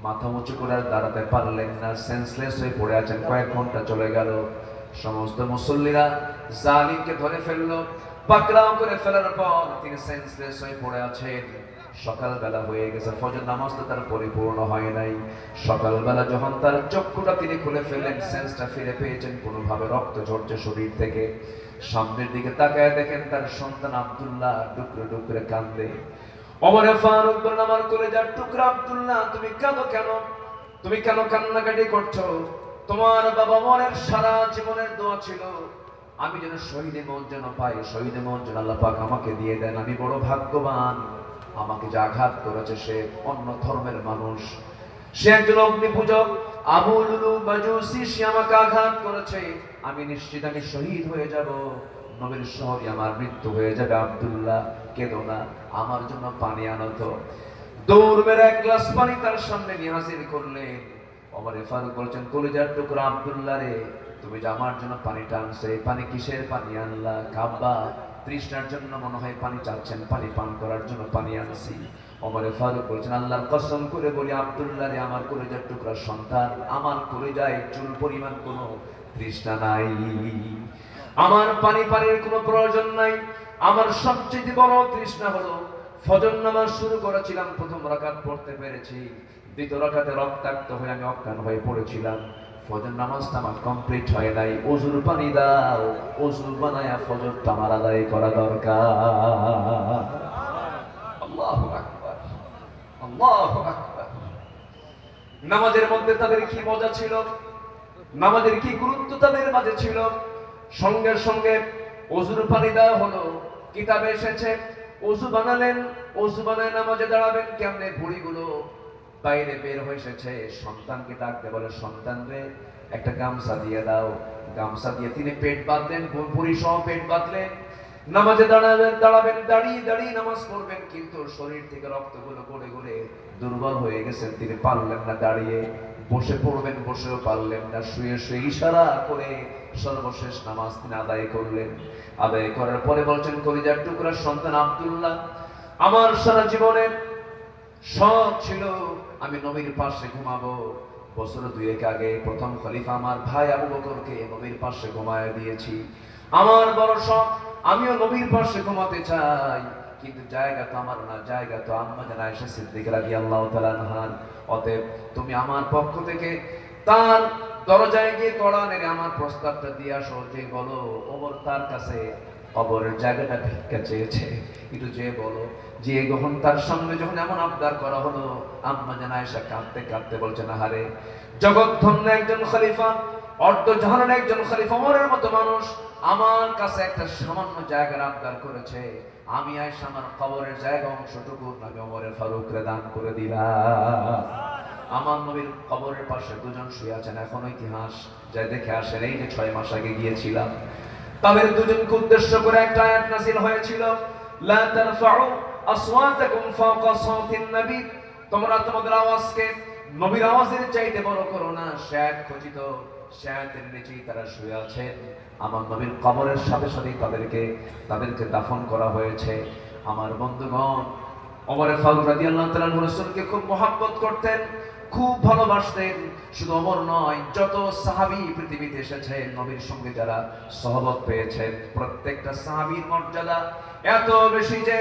মাথা উঁচু করে আর দাঁড়াতে পারলেন না, সেন্সলেস হয়ে পড়ে আছেন। কয়েক ঘন্টা চলে গেল। সমস্ত মুসল্লিরা জালিমকে ধরে ফেললো, পাকড়াও করে ফেলার পর তিনি সেন্সলেস হয়ে পড়ে আছেন। সকালবেলা হয়ে গেছে, ফজর নামাজ তো তার পরিপূর্ণ হয় নাই। সকালবেলা যখন তার চক্ষুটা তিনি খুলে ফেললেন, সেন্সটা ফিরে পেয়েছেন, কোনোভাবে রক্ত ঝরছে শরীর থেকে। সামনের দিকে তাকায় দেখেন তার সন্তান আব্দুল্লাহ ডুকরে ডুকরে কান্দে। ওমরে ফারুক বললেন, আমার কলিজার টুকরা আব্দুল্লাহ, তুমি কাঁদো কেন? তুমি কেন কান্নাকাটি করছো? তোমার বাবা ওমরের সারা জীবনের দোয়া ছিল আমি যেন শহীদে মন যেন পাই, শহীদে মন যেন আল্লাহ পাক আমাকে দিয়ে দেন। আমি বড় ভাগ্যবান। আমাকে যে আঘাত করেছে সে অন্য ধর্মের মানুষ, সে একজন অগ্নি পূজক, আবু লুলু মাজুসি, সে আমাকে আঘাত করেছে। আমি নিশ্চিত আমি শহীদ হয়ে যাব, নবীর শহরে আমার মৃত্যু হয়ে যাবে। আব্দুল্লাহ কেঁদো না, আমার জন্য পানি আনো তো। দৌড় মেরে 1 গ্লাস পানি তার সামনে নিয়ে হাজির করলেন। ওমরে ফারুক বলছেন, কলিজার টুকরা আব্দুল্লাহ রে, তুমি যে আমার জন্য পানিটা আনছো, এই পানি কিসের পানি আনলা? কাব্বা তৃষ্ণার জন্য মনে হয় পানি চাচ্ছেন, পানি পান করার জন্য পানি আনছি। ওমরে ফারুক বলছেন, আল্লাহর কসম করে বলি আব্দুল্লাহ রে, আমার কলিজার টুকরা সন্তান, আমার কলিজায় চুল পরিমাণ কোনো তৃষ্ণা নাই, আমার পানির কোনো প্রয়োজন নাই। আমার সবচেয়ে বড় তৃষ্ণা হলো ফজর নামাজ শুরু করেছিলাম, প্রথম রাকাত পড়তে পেরেছি, দ্বিতীয় রাকাতে রক্তাক্ত হয়ে আমি অজ্ঞান হয়ে পড়েছিলাম। ফজর নামাজটা আমার কমপ্লিট হয় নাই, ওযুর পানি দাও, ওযু বানায়া ফজরটা আমার আদায় করা দরকার। আল্লাহু আকবার, আল্লাহু আকবার। নামাজের মধ্যে তাদের কি মজা ছিল, নামাজের কি গুরুত্ব তাদের মাঝে ছিল। সঙ্গে সঙ্গে ওযুর পানি দেওয়া হলো, কিতাবে এসেছে ওযু বানালেন, ওযু বানায় নামাজে দাঁড়াবেন কেমনে, ভুঁড়িগুলো বাইরে বের হয়ে এসেছে। সন্তানকে ডাকতে বলে, সন্তান রে একটা গামছা দিয়ে দাও। গামছা দিয়ে তিনি পেট বাঁধলেন, ভুঁড়ি সহ পেট বাঁধলেন। নামাজে দাঁড়াবেন, দাঁড়িয়ে দাঁড়িয়ে নামাজ পড়বেন, কিন্তু শরীর থেকে রক্তগুলো গড়ে গড়ে দুর্বল হয়ে গেছেন, তিনি পারলেন না দাঁড়িয়ে। বসে পড়বেন, বসেও পারলেন না, শুয়ে শুয়ে ইশারা করে সর্বশেষ নামাজ তিনি আদায় করলেন। আদায় করার পরে বলছেন, কলিজার টুকরা সন্তান আব্দুল্লাহ, আমার সারা জীবনের শখ ছিল আমি নবীর পাশে ঘুমাবো। বছর 2 আগে প্রথম খলিফা আমার ভাই আবু বকরকে নবীর পাশে ঘুমায় দিয়েছি। আমার বড় শখ আমিও নবীর পাশে ঘুমাতে চাই, কিন্তু জায়গা তো আমার না, জায়গা তো আম্মা জান আয়েশা সিদ্দিকা রাদিয়াল্লাহু তাআলা আনহার। অতএব তুমি আমার পক্ষ থেকে তার দরজায় গিয়ে কড়া নেড়ে আমার প্রস্তাবটা দিয়ে আসো, যে বলো ওমর তার কাছে কবরের জায়গাটা ভিক্ষা চেয়েছে, কিন্তু যে বলো যে যখন তার সামনে যখন এমন আবদার করা হলো, আম্মা জান আয়েশা কাঁদতে কাঁদতে বলছেন, আহারে জগৎ ধন্য একজন খলিফা, অর্ধ জাহানের একজন খলিফা, ওমরের মতো মানুষ আমার কাছে একটা সামান্য জায়গার আবদার করেছে, আমি আয়েশা আমার কবরের জায়গা অংশটুকু আমি ওমরে ফারুককে দান করে দিলাম। আমার নবীর কবরের পাশে দুজন শুয়ে আছেন, এখনো ইতিহাস যাই দেখে আসেন। এই যে 6 মাস আগে গিয়েছিলাম, তাদের দুজনকে উদ্দেশ্য করে একটা আয়াত নাযিল হয়েছিল, লা তারফাউ আসওয়াতাকুম ফাওকা সাওতিন নবী, তোমরা তোমাদের আওয়াজকে নবীর আওয়াজের চাইতে বড় করো না। শায়াত খচিত, শায়াতের নিচেই তারা শুয়ে আছেন। আমার নবীর কবরের সাথে সাথেই তাদেরকে দাফন করা হয়েছে। আমার বন্ধুগণ, ওমর ফারুক রাদিয়াল্লাহু তাআলা রাসূলকে খুব মহব্বত করতেন, খুব ভালোবাসতেন। শুধু ওমর নয়, যত সাহাবী পৃথিবীতে এসেছেন নবীর সঙ্গে যারা সহবত পেয়েছেন, প্রত্যেকটা সাহাবীর মর্যাদা এত বেশি যে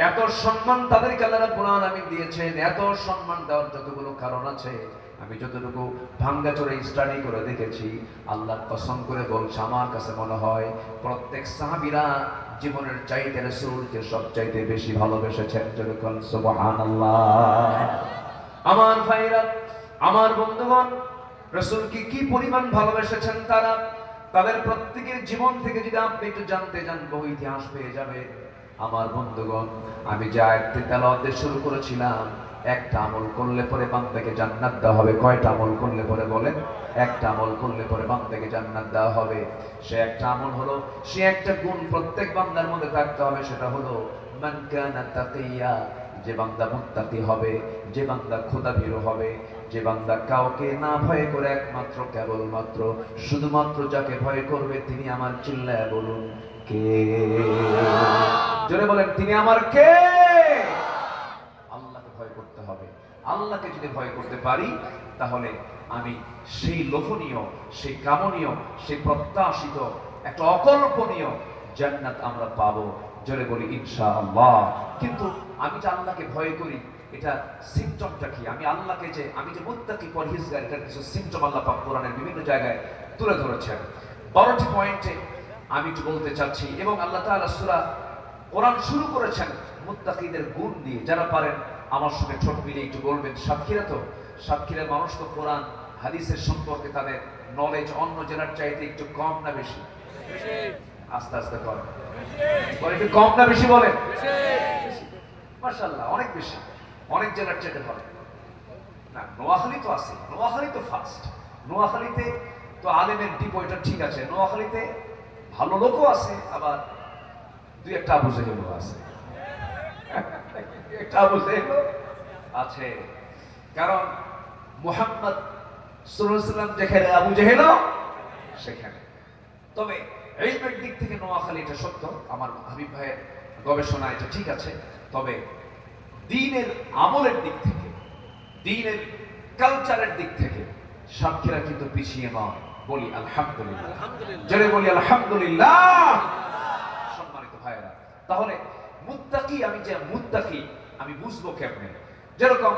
এত সম্মান তাদেরকে আল্লাহ রাব্বুল আলামিন দিয়েছেন। এত সম্মান দেওয়ার যতগুলো কারণ আছে, আমি যতটুকু ভাঙ্গাচোরা স্টাডি করে দেখেছি, আল্লাহর কসম করে বলছি, আমার কাছে মনে হয় প্রত্যেক সাহাবীরা জীবনের চাইতে রাসূলকে সবচাইতে বেশি ভালোবেসেছেন। যেরকম সুবহানাল্লাহ। আমার ভাইরা, আমার বন্ধুগণ, রাসূলকে কি পরিমাণ ভালোবেসেছেন তারা, তাদের প্রত্যেকের জীবন থেকে যদি আপনি একটু জানতে যান, বহু ইতিহাস পেয়ে যাবে। আমার বন্ধুগণ, আমি যে আয়াতটি তেলাওয়াত শুরু করেছিলাম, একটা আমল করলে পরে বান্দাকে জান্নাত দেওয়া হবে। কয়টা আমল করলে পরে বলেন? একটা আমল করলে পরে বান্দাকে জান্নাত দেওয়া হবে। সে একটা আমল হলো, সে একটা গুণ প্রত্যেক বান্দার মধ্যে থাকতে হবে, সেটা হলো মান কানা তাকিয়া, যে বান্দা মুত্তাকি হবে, যে বান্দা খোদাভীরু হবে, যে বান্দা কাউকে না ভয় করে একমাত্র কেবলমাত্র শুধুমাত্র যাকে ভয় করবে তিনি আমার, চিল্লায় বলুন কে? জোরে বলেন, তিনি আমার কে? আল্লাহকে ভয় করতে হবে। আল্লাহকে যদি ভয় করতে পারি, তাহলে আমি সেই লোভনীয়, সেই কামনীয়, সেই প্রত্যাশিত, একটা অকল্পনীয় জান্নাত আমরা পাবো। জোরে বলি ইনশাআল্লাহ। কিন্তু আমি যে আল্লাহকে ভয় করি, এটা সিম্পটমটা কি? আমি যে মুত্তাকি পরহেজগার, এটার কিছু সিম্পটম আল্লাহ পাক কোরআনের বিভিন্ন জায়গায় তুলে ধরেছেন। 12টি পয়েন্টে আমি একটু বলতে চাচ্ছি, এবং আল্লাহ তাআলা সূরা কোরআন শুরু করেছেন মুত্তাকিদের গুণ দিয়ে। যারা পারেন আমার সঙ্গে ঠোঁট মিলিয়ে একটু বলবেন। সাতক্ষীরার মানুষ তো কোরআন হাদিসের সম্পর্কে তাদের নলেজ অন্য জেলার চাইতে একটু কম না বেশি? আস্তে আস্তে করেন, একটু কম না বেশি বলেন? মাশাআল্লাহ, অনেক বেশি, অনেক জেলার চাইতে ভালো না। নোয়াখালী তো আছে, নোয়াখালী তো ফার্স্ট। নোয়াখালীতে তো আলেমের ডিপো, এটা ঠিক আছে। নোয়াখালীতে ভালো লোকও আছে, আবার দুই একটা আবু জেহেলও আছে। একটা আবু জেহেলও আছে, কারণ মুহাম্মদ সাল্লাল্লাহু আলাইহি ওয়াসাল্লাম যেখানে, আবু জেহেলও সেখানে। তবে ইলমের দিক থেকে নোয়াখালী, এটা সত্য, আমার হাবিব ভাইয়ের গবেষণা, এটা ঠিক আছে। তবে দ্বীনের আমলের দিক থেকে, দ্বীনের কালচারের দিক থেকে সাতক্ষীরা কিন্তু পিছিয়ে নয়। বলি আলহামদুলিল্লাহ, জোরে বলি আলহামদুলিল্লাহ। সম্মানিত ভাইয়েরা, তাহলে মুত্তাকি, আমি যে মুত্তাকি আমি বুঝবো কেমনে? যেরকম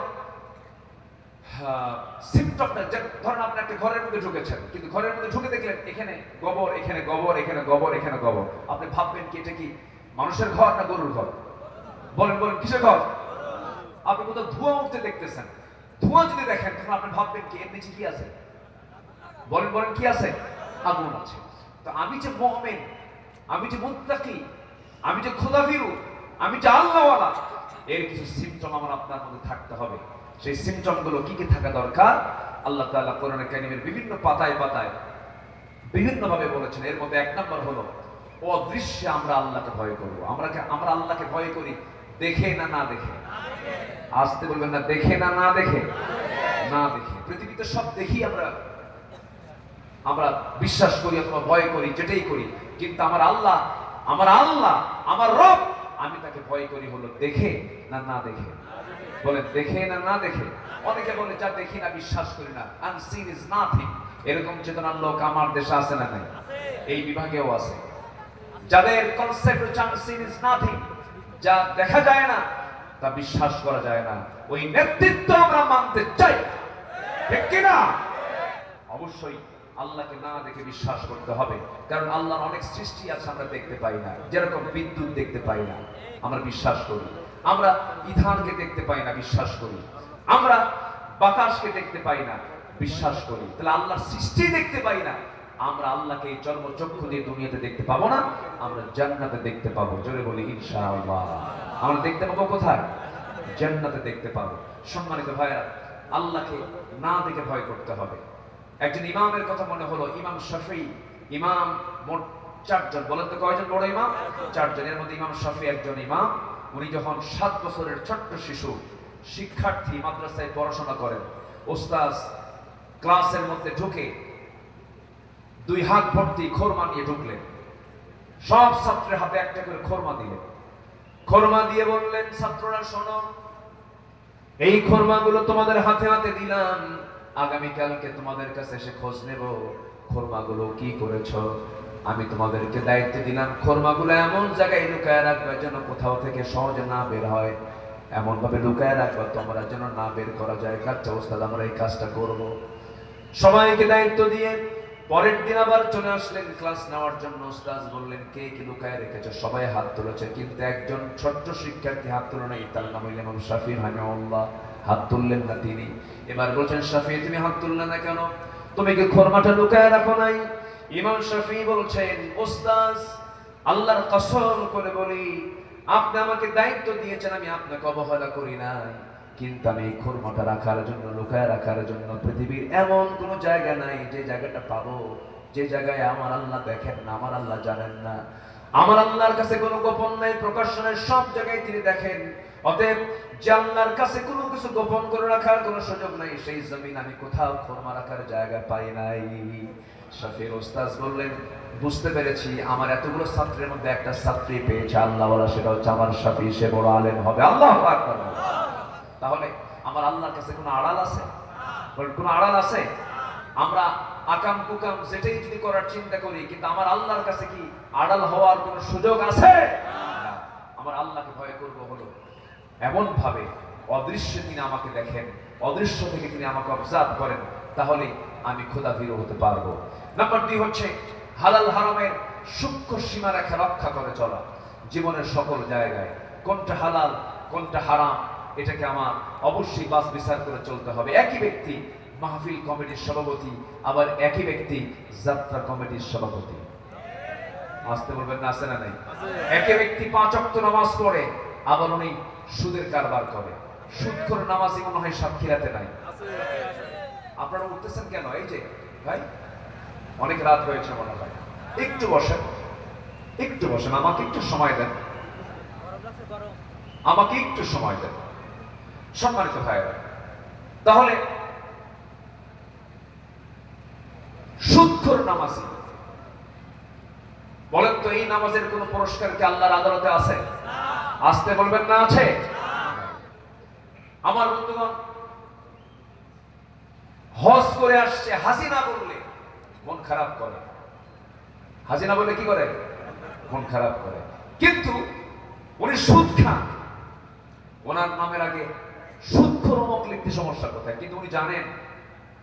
সিম্পটমটা, ধরেন আপনি একটা ঘরের মধ্যে ঢুকেছেন, কিন্তু ঘরের মধ্যে ঢুকে দেখলেন এখানে গোবর, এখানে গোবর, এখানে গোবর, এখানে গোবর। আপনি ভাববেন কি এটা কি মানুষের ঘর না গরুর ঘর? বলেন বলেন, কিসের ঘর? আপনি কোথাও ধোঁয়া উঠতে দেখতেছেন, ধোঁয়া যদি দেখেন তখন আপনি ভাববেন কি এর নিচে কি আছে? বলেন বলেন, কি আছে? আগুন আছে। তো আমি যে মুমিন, আমি যে মুত্তাকি, আমি যে খোদাভীরু, আমি যে আল্লাহওয়ালা, এর কিছু সিম্পটম আমার আপনার মধ্যে থাকতে হবে। সেই সিম্পটম গুলো কি কি থাকা দরকার? আল্লাহ তাআলা কোরআনে কারীমের বিভিন্ন পাতায় পাতায় বিভিন্ন ভাবে বলেছেন। এর মধ্যে 1 নম্বর হলো অদৃশ্যে আমরা আল্লাহকে ভয় করব। আমরা আল্লাহকে ভয় করি দেখে না না দেখে? আসতে বলবেন না, দেখে না না দেখে? না দেখে। পৃথিবীতে সব দেখি আমরা বিশ্বাস করি অথবা ভয় করি, যেটাই করি। কিন্তু আমার আল্লাহ, আমার রব, আমি তাকে ভয় করি হলো দেখে না না দেখে? বলে দেখে না না দেখে? অনেকে বলে যা দেখি না বিশ্বাস করি না, আনসিন ইজ নাথিং। এরকম চেতনার লোক আমার দেশে আছে না নাই? এই বিভাগেও আছে, যাদের কনসেপ্ট হচ্ছে আনসিন ইজ নাথিং, যা দেখা যায় না তা বিশ্বাস করা যায় না। ওই নেতৃত্ব আমরা মানতে চাই, ঠিক কিনা? অবশ্যই আল্লাহকে না দেখে বিশ্বাস করতে হবে, কারণ আল্লাহর অনেক সৃষ্টি আছে আমরা দেখতে পাই না। যেরকম বিদ্যুৎ দেখতে পাই না, আমরা বিশ্বাস করি। আমরা ইথানকে দেখতে পাই না, বিশ্বাস করি। আমরা বাতাসকে দেখতে পাই না, বিশ্বাস করি। তাহলে আল্লাহর সৃষ্টি দেখতে পাই না, আমরা আল্লাহকে এই চর্মচক্ষু দিয়ে দুনিয়াতে দেখতে পাবো না, আমরা জান্নাতে দেখতে পাবো। জোরে বলি ইনশাআল্লাহ। আমরা দেখতে পাবো কোথায়? জান্নাতে দেখতে পাবো। সম্মানিত ভাইরা, আল্লাহকে না দেখে ভয় করতে হবে। একজন ইমামের কথা মনে হলো, ইমাম শাফিঈ। ইমাম মোট 4 জন। বলেন তো কয়জন বড় ইমাম? 4 জন। এর মধ্যে ইমাম শাফিঈ একজন ইমাম। উনি যখন 7 বছরের ছোট্ট শিশু, শিক্ষার্থী, মাদ্রাসায় পড়াশোনা করেন, ওস্তাদ ক্লাসের মধ্যে ঢুকে 2 হাত ভর্তি খোরমা নিয়ে ঢুকলেন। সব ছাত্রের হাতে একটা করে খোরমা দিলেন। খোরমা দিয়ে বললেন, ছাত্ররা শোনো, এই খোরমাগুলো তোমাদের হাতে হাতে দিলাম, আগামীকালকে তোমাদের কাছে এসে খোঁজ নেব খোরমাগুলো কি করেছো। আমি তোমাদেরকে দায়িত্ব দিলাম, খোরমাগুলো এমন জায়গায় লুকায় রাখবে যেন কোথাও থেকে সহজে না বের হয়, এমন ভাবে লুকায় রাখবা তোমরা যেন না বের করা যায়। আচ্ছা ওস্তাদ, আমরা এই কাজটা করব। সবাইকে দায়িত্ব দিয়ে পরের দিন আবার চলে আসলেন ক্লাস নেওয়ার জন্য। ওস্তাদ বললেন, কে কি লুকায় রেখেছে? সবাই হাত তুলেছে, কিন্তু একজন ছোট্ট শিক্ষার্থী হাত তুলে নাই। তার নাম হইল ইমাম শাফিঈ রাহিমাহুল্লাহ। হাত তুললেন না তিনি। এবার বলছেন, শাফিঈ তুমি হাত তুললে না কেন? তুমি কি খোরমাটা লুকায় রাখো নাই? ইমাম শাফিঈ বলছেন, ওস্তাদ আল্লাহর কসম করে বলি, আপনি আমাকে দায়িত্ব দিয়েছেন, আমি আপনাকে অবহেলা করি নাই, কিন্তু আমি এই খোরমাটা রাখার জন্য, লুকায় রাখার জন্য পৃথিবীর এমন কোন জায়গা নাই যে জায়গাটা পাবো, যে জায়গায় আমার আল্লাহ দেখেন না, আমার আল্লাহ জানেন না। আমার আল্লাহর কাছে কোনো গোপন নাই, প্রকাশ্য নাই, সব জায়গায় তিনি দেখেন। অতএব যে আল্লাহর কাছে কোনো কিছু গোপন করে রাখার কোনো সুযোগ নাই, সেই জমিন আমি কোথাও খোরমা রাখার জায়গা পাই নাই। শাফিঈ ওস্তাদ বললেন, বুঝতে পেরেছি, আমার এতগুলো ছাত্রের মধ্যে একটা ছাত্রী পেয়েছে আল্লাহ ওয়ালা, সেটা হচ্ছে আমার শাফিঈ, সে বড় আলেম হবে। আল্লাহু আকবার। তাহলে আমার আল্লাহর কাছে কোনো আড়াল আছে? কোনো আড়াল আছে? আমরা আকাম কুকাম যেটাই যদি করার চিন্তা করি, কিন্তু আমার আল্লাহর কাছে কি আড়াল হওয়ার কোনো সুযোগ আছে? আমার আল্লাহকে ভয় করব হলো এমন ভাবে অদৃশ্য তিনি আমাকে দেখেন, অদৃশ্য থেকে তিনি আমাকে অবজার্ভ করেন, তাহলে আমি খোদা ভীরু হতে পারবো। নাম্বার 2 হচ্ছে হালাল হারামের সূক্ষ্ম সীমারেখা রক্ষা করে চলা। জীবনের সকল জায়গায় কোনটা হালাল কোনটা হারাম, এটাকে আমার অবশ্যই বাছ বিচার করে চলতে হবে। একই ব্যক্তি মাহফিল কমিটির সভাপতি, আবার একই ব্যক্তি যাত্রা কমিটির সভাপতি। আসতে বলবেন না, আছে না নাই? একই ব্যক্তি 5 ওয়াক্ত নামাজ পড়ে, আবার উনি সুদের কারবার করে। সুদখোর নামাজি মনে হয় সাতক্ষীরাতে নাই। আপনারা উঠতেছেন কেন? এই যে ভাই, অনেক রাত হয়েছে মনে হয়, একটু বসেন, একটু বসেন, আমাকে একটু সময় দেন, আমাকে একটু সময় দেন। সম্মানিত ভাইরা, তাহলে সুদখোর নামাজি, বলেন তো এই নামাজের কোন পুরস্কার কি আল্লাহর আদালতে আছে? আসতে বলবেন না, আছে? আমার বন্ধুগণ, হজ করে আসছে, হাসিনা বললে মন খারাপ করে। হাসিনা বললে কি করে? মন খারাপ করে। কিন্তু উনি সুদ খান, ওনার নামের আগে সুদখোর অমুক লিখতে সমস্যা কোথায়? কিন্তু উনি জানেন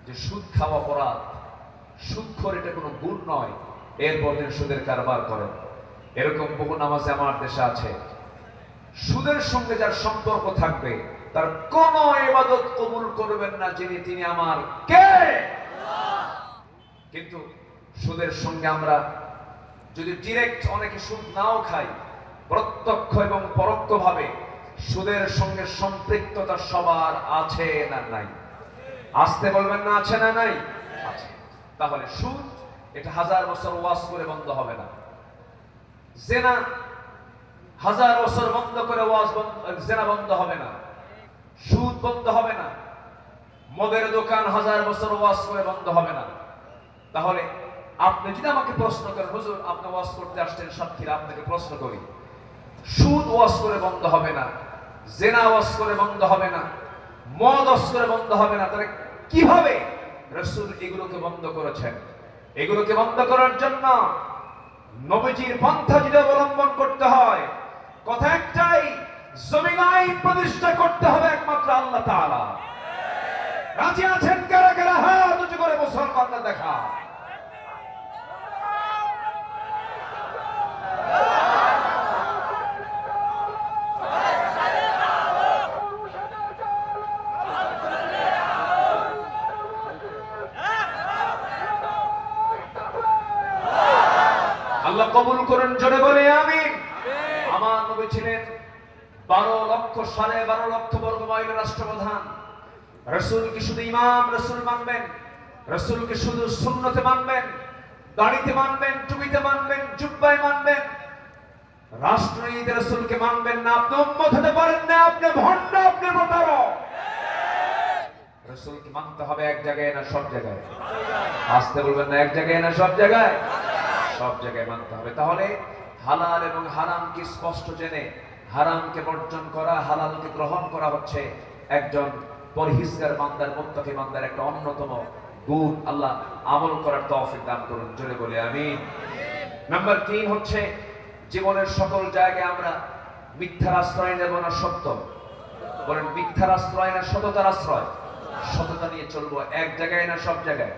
যে সুদ খাওয়া অপরাধ, সুদখোর এটা কোনো গুণ নয়, এরপর তিনি সুদের কারবার করেন। এরকম বহু নামাজে আমার দেশে আছে। সুদের সঙ্গে যার সম্পর্ক থাকবে তার কোন ইবাদত কবুল করবেন না যিনি তিনি আমার কে? কিন্তু সুদের সঙ্গে আমরা যদি ডিরেক্ট, অনেকে সুদ নাও খাই, প্রত্যক্ষ এবং পরোক্ষভাবে সুদের সঙ্গে সম্পৃক্ততা সবার আছে না নাই? আসতে বলবেন না, আছে না নাই? আছে। তাহলে সুদ এটা 1000 বছর ওয়াজ করে বন্ধ হবে না। জেনা 1000 বছর বন্ধ করে ওয়াজ জেনা বন্ধ হবে না, সুদ বন্ধ হবে না। মদের দোকান 1000 বছর ওয়াজ করে বন্ধ হবে না। তাহলে আপনি যদি আমাকে প্রশ্ন করেন, হুজুর আপনি ওয়াজ করতে আসছেন সাতক্ষীরা, আপনাকে প্রশ্ন করি, সুদ ওয়াজ করে বন্ধ হবে না, জেনা ওয়াজ করে বন্ধ হবে না, মদ ওয়াজ করে বন্ধ হবে না, তাহলে কিভাবে রাসূল এগুলোকে বন্ধ করেছেন? এগুলোকে বন্ধ করার জন্য নবীজির পন্থা যদি অবলম্বন করতে হয়, কথা একটাই, জমিনে আইন প্রতিষ্ঠা করতে হবে একমাত্র আল্লাহ তাআলা। রাজি আছেন কারা কারা? হাত উঁচু করে মুসলমানরা দেখা। আল্লাহ কবুল করেন, জোরে বলে আমিন। আমার নবী ছিলেন 12 লক্ষ বর্গ মাইলের রাষ্ট্রপ্রধান। রাসূলকে শুধু ইমাম রাসূল মানবেন, রাসূলকে শুধু সুন্নতে মানবেন, দাড়িতে মানবেন, টুপিতে মানবেন, জুব্বায় মানবেন, রাষ্ট্রনীতি রাসূলকে মানবেন না, আপনি উম্মত হতে পারেন না, আপনি ভণ্ড, আপনি প্রতারক। রাসূলকে মানতে হবে এক জায়গায় না সব জায়গায়? আসতে বলবেন না, এক জায়গায় না সব জায়গায়? সব জায়গায় মানতে হবে। তাহলে হালাল এবং হারামকে স্পষ্ট জেনে হারামকে বর্জন করা, হালালকে গ্রহণ করা হচ্ছে একজন পরহেজগার বান্দার, মুত্তাকি বান্দার একটা অন্যতম গুণ। আল্লাহ আমল করার তৌফিক দান করুন, জোরে বলে আমিন। নাম্বার 3 হচ্ছে জীবনের সকল জায়গায় আমরা মিথ্যার আশ্রয় নেব না সত্য। বলেন, মিথ্যার আশ্রয় না সততার আশ্রয়? সততা নিয়ে চলবো, এক জায়গায় না সব জায়গায়?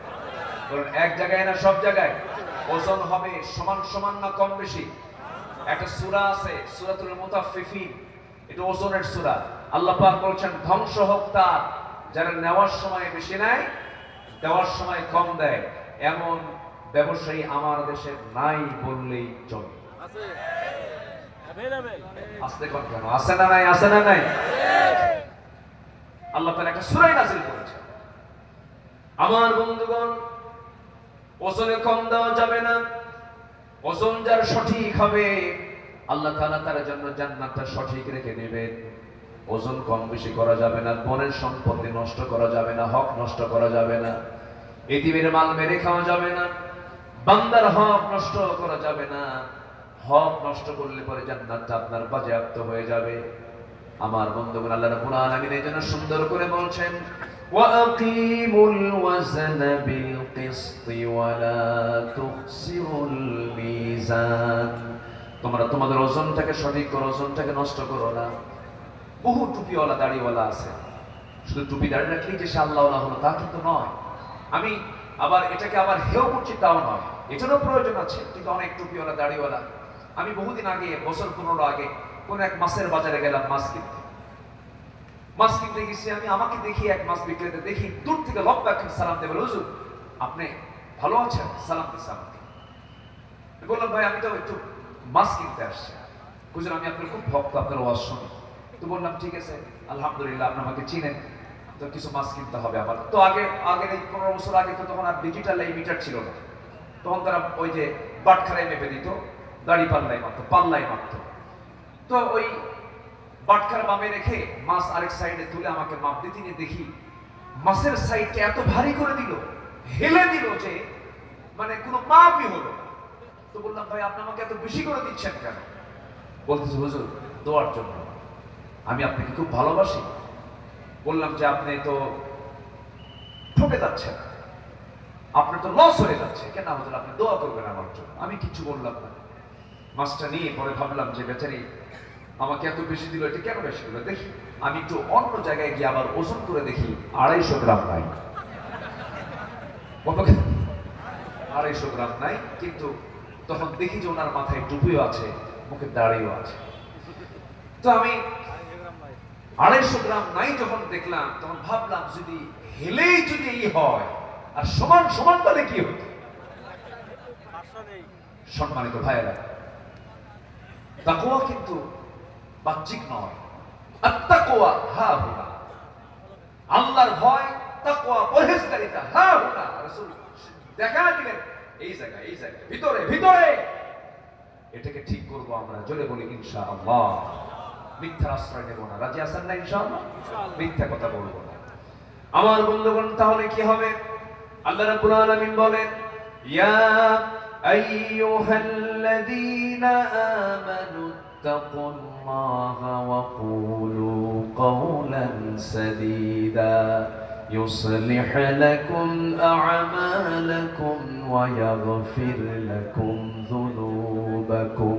বলেন, এক জায়গায় না সব জায়গায়? ওজন হবে সমান সমান না কম বেশি? একটা সূরা আছে সূরাতুল মুতাফফিফিন, এটা ওজনের সূরা। আল্লাহ পাক বলেন, ধ্বংস হোক তার যারা নেওয়ার সময় বেশি নেয়, দেওয়ার সময় কম দেয়। এমন ব্যবসায়ী আমার দেশে নাই বললেই চলে। আসতে কোন কেন? আছে না নাই? আছে না নাই? আল্লাহ তাআলা একটা সূরা নাযিল করেছেন। আমার বন্ধুগণ, ওজনে কম দেওয়া যাবে না। ওজন যার সঠিক হবে আল্লাহ তাআলা তার জন্য জান্নাতটা সঠিক রেখে নেবেন। ওজন কম বেশি করা যাবে না, বনের সম্পত্তি নষ্ট করা যাবে না, হক নষ্ট করা যাবে না, এতিমের মাল মেরে খাওয়া যাবে না, বান্দার হক নষ্ট করা যাবে না। হক নষ্ট করলে পরে জান্নাতটা আপনার বাজেয়াপ্ত হয়ে যাবে। আমার বন্ধুগণ, আল্লাহ রাব্বুল আলামিন এই জন্য সুন্দর করে বলছেন, ওয়াকিমুল ওয়াজনা বিল কিসতি ওয়ালা তুখসিরুল মিজান। তোমরা তোমাদের ওজনটাকে সঠিক করো, ওজনটাকে নষ্ট করো না। বহু টুপিওয়ালা দাড়িওয়ালা আছে, শুধু টুপি দাড়ি রাখলেই যে সে আল্লাহওয়ালা হলো তা কিন্তু নয়। আমি আবার এটাকে আবার হেয় করছি তাও নয়, এটারও প্রয়োজন আছে, কিন্তু অনেক টুপিওয়ালা দাড়িওয়ালা। আমি বহুদিন আগে, বছর 15 আগে কোন এক মাছের বাজারে গেলাম মাছ কিনতে গেছি। আমি আমাকে দেখি এক মাছ বিক্রেতা, দেখি দূর থেকে লম্বা একটা সালাম দেবে, হুজুর আপনি ভালো আছেন? সালাম দিচ্ছে আমাকে। বললাম, ভাই আমি তো একটু মাছ কিনতে আসছি। হুজুর আমি আপনার খুব ভক্ত, আপনার ওয়াজ শুনি। তো বললাম, ঠিক আছে আলহামদুলিল্লাহ, আপনি আমাকে চিনেন, তো কিছু মাছ কিনতে হবে আমার। তো আগের এই 15 বছর আগে তো তখন আর ডিজিটাল এই মিটার ছিল না, তখন তারা ওই যে বাটখারায় মেপে দিত, দাড়ি পাল্লাই মারতো। তো ওই বাটখারা বামে রেখে মাছ আরেক সাইডে তুলে আমাকে মাপ দিতে নিয়ে দেখি মাছের সাইডটা এত ভারী করে দিল, হেলে দিল যে মানে কোনো মাপই হলো না। তো বললাম, ভাই আপনি আমাকে এত বেশি করে দিচ্ছেন কেন? বলতেছে, হুজুর দোয়ার জন্য, আমি আপনাকে খুব ভালোবাসি। বললাম যে আপনি তো ঠকে যাচ্ছেন, আপনার তো লস হয়ে যাচ্ছে। কেন হুজুর? আপনি দোয়া করবেন আমার জন্য। আমি কিছু বললাম না। মাছটা নিয়ে পরে ভাবলাম যে বেচারি আমাকে এত বেশি দিল, এটা কেন বেশি দিল? দেখি আমি একটু অন্য জায়গায় গিয়ে আবার ওজন করে দেখি 250 গ্রাম নাই। 250 গ্রাম নাই, কিন্তু তখন দেখি যে ওনার মাথায় টুপিও আছে, মুখে দাড়িও আছে। তো আমি 250 গ্রাম নাই যখন দেখলাম, তখন ভাবলাম যদি হেলেই যদি এই হয় আর সমান সমান তাহলে কি হতো? সম্মানিত ভাইয়েরা, তাকওয়া কিন্তু বাহ্যিক নয়। আত্তাকওয়া হাহুনা, আল্লাহর ভয়, তাকওয়া পরহেজগারিতা হাহুনা। রাসূল দেখা দিলেন এই জায়গায় ভিতরে। এটাকে ঠিক করব আমরা, জোরে বলি ইনশাআল্লাহ। মিথ্যার আশ্রয় নেব না, রাজি আছেন না ইনশাআল্লাহ? মিথ্যা কথা বলবো না। আমার বন্ধুগণ, তাহলে কি হবে? আল্লাহ রাব্বুল আলামিন বলেন, ইয়া আইয়ুহাল্লাযীনা আমানু তাকুল্লাহা ওয়া কুলু কাওলান সাদীদা يصلح لكم أعمالكم ويغفر لكم ذنوبكم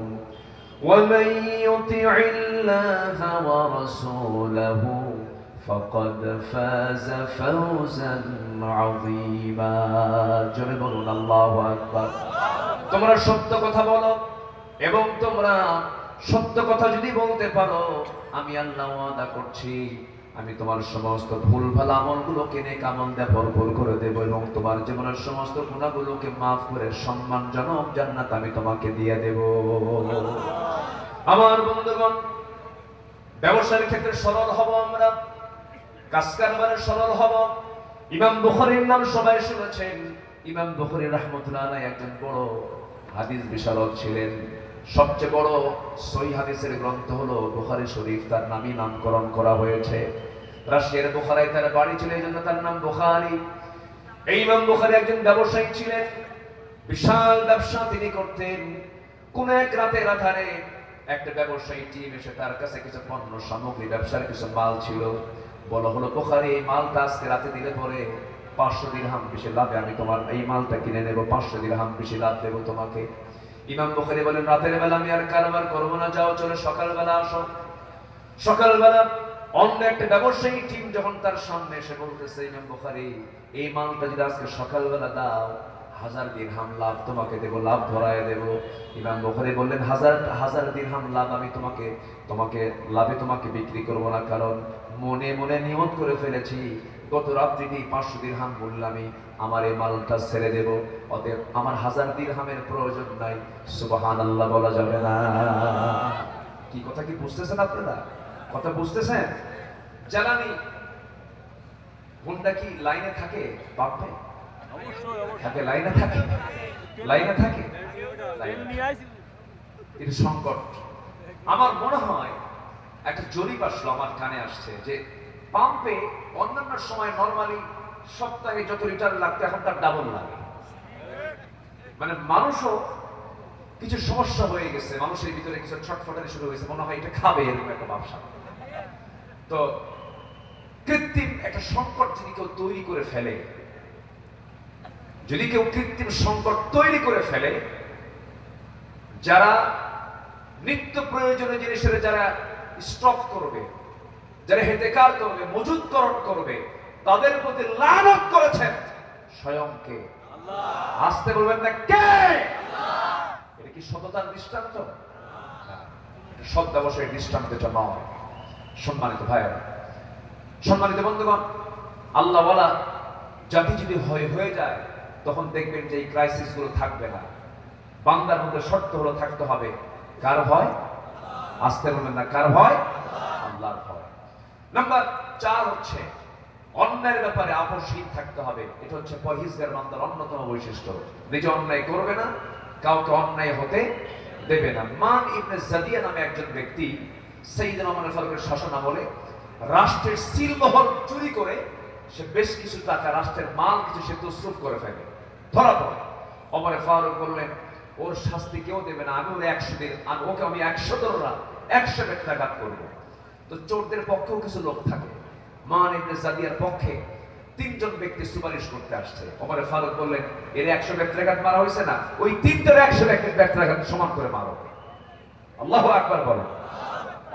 ومن يطع الله ورسوله فقد فاز فوزا عظيما জোরে বলুন আল্লাহু আকবার। তোমরা সত্য কথা বলো এবং তোমরা সত্য কথা যদি বলতে পারো, আমি আল্লাহ ওয়াদা করছি আমি তোমার সমস্ত ভুল ভালো আমলগুলোকে নেক আমল দিয়ে ভরপুর করে দেব এবং তোমার জীবনের সমস্ত গুনাহগুলোকে মাফ করে সম্মানজনক জান্নাত আমি তোমাকে দিয়ে দেব। আমার বন্ধুগণ, ব্যবসার ক্ষেত্রে সরল হব আমরা, কাজ কারবারে সরল হব। ইমাম বুখারীর নাম সবাই শুনেছেন। ইমাম বুখারী রাহমাতুল্লাহ আলাইহি একজন বড় হাদিস বিশারদ ছিলেন। সবচেয়ে বড় সহিহ হাদিসের গ্রন্থ হলো বুখারী শরীফ, তার নামই নামকরণ করা হয়েছে। রাশিয়ার বুখারায় তার বাড়ি ছিল, এই জন্য তার নাম বুখারী। এই ইমাম বুখারী একজন ব্যবসায়ী ছিলেন, বিশাল ব্যবসা তিনি করতেন। কোন এক রাতের আধারে একটা ব্যবসায়ী টিম এসে তার কাছে কিছু পণ্য সামগ্রী, ব্যবসার কিছু মাল ছিল। বলা হলো, বুখারী এই মালটা আজকে রাতে দিলে পরে 500 দিরহাম বেশি লাভে আমি তোমার এই মালটা কিনে নেব, 500 দিরহাম বেশি লাভ দেবো তোমাকে। ইমাম বুখারী বলেন, রাতের বেলা আমি আর কারবার করবো না, যাও চলে সকালবেলা আসো। সকালবেলা অন্য একটা ব্যবসায়ী টিম যখন তার সামনে এসে বলতেছে, ইমাম বুখারী এই মালটা যদি আজকে সকালবেলা দাও 1000 দিরহাম লাভ তোমাকে দেব, লাভ ধরায় দেব। ইমাম বুখারী বললেন, 1000 দিরহাম লাভ আমি তোমাকে লাভে তোমাকে বিক্রি করব না, কারণ মনে মনে নিয়ত করে ফেলেছি গত রাত্রিতেই 500 দিরহাম বললাম আমি আমার এই মালটা ছেড়ে দেব, অতএব আমার 1000 দিরহামের প্রয়োজন নাই। সুবহানাল্লাহ বলা যাবে না? কি কথা কি বুঝতেছেন আপনারা? কথা বুঝতেছেন? জ্বালানি কোনটা কি লাইনে থাকে? পাম্পে থাকে, লাইনে থাকে, লাইনে থাকে, এটা সংকট। আমার মনে হয় একটা জরিপ আসলো, আমার কানে আসছে যে পাম্পে অন্যান্য সময় নরমালি সপ্তাহে যত লিটার লাগতো এখন তার ডাবল লাগে। মানে মানুষও কিছু সমস্যা হয়ে গেছে, মানুষের ভিতরে কিছু ছটফটানি শুরু হয়েছে, মনে হয় এটা খাবে, এরকম একটা ব্যবসা। তো কৃত্রিম একটা সংকট যদি কেউ তৈরি করে ফেলে, যদি কেউ কৃত্রিম সংকট তৈরি করে ফেলে, যারা নিত্য প্রয়োজনীয় জিনিসের যারা স্টক করবে, যারা হেতেকার করবে, মজুদকরণ করবে, তাদের প্রতি লানত করেছেন স্বয়ং কে? আল্লাহ। আসতে বলবেন না কে? এটা কি সততার দৃষ্টান্ত? সৎ ব্যবসায়ের দৃষ্টান্ত এটা নয়। সম্মানিত ভাইয়েরা, সম্মানিত বন্ধুগণ, আল্লাহ ওয়ালা জাতি যদি হয়ে যায়, তখন দেখবেন যে এই ক্রাইসিস গুলো থাকবে না। বান্দার মধ্যে শর্ত হলো থাকতে হবে কার ভয়? আসতে বলবেন না কার ভয়? আল্লাহর ভয়। নাম্বার 4 হচ্ছে অন্যায়ের ব্যাপারে আপোষহীন থাকতে হবে। এটা হচ্ছে পরহেজগার বান্দার অন্যতম বৈশিষ্ট্য। নিজে অন্যায় করবে না, কাউকে অন্যায় হতে দেবে না। মান ইবনে জাদিয়া নামে একজন ব্যক্তি সাইয়েদনা ওমর ফারুকের শাসন আমলে রাষ্ট্রের সিলমোহর চুরি করে সে বেশ কিছু টাকা, রাষ্ট্রের মাল কিছু সে তসরুফ করে ফেলে, ধরা পড়ে। ওমর ফারুক বললেন, ওর শাস্তি কেউ দেবে না, আমি ওর 100 দিন, ওকে আমি 100 দররা 100 বেত্রাঘাত করব। তো চোরদের পক্ষেও কিছু লোক থাকে। মান ইবনে জাদিয়ার পক্ষে 3 জন ব্যক্তি সুপারিশ করতে আসছে। ওমর ফারুক বললেন, এর 100 বেত্রাঘাত মারা হয়েছে না, ওই 3 100 বেত্রাঘাত সমান করে মারো। আল্লাহু আকবার বলেন।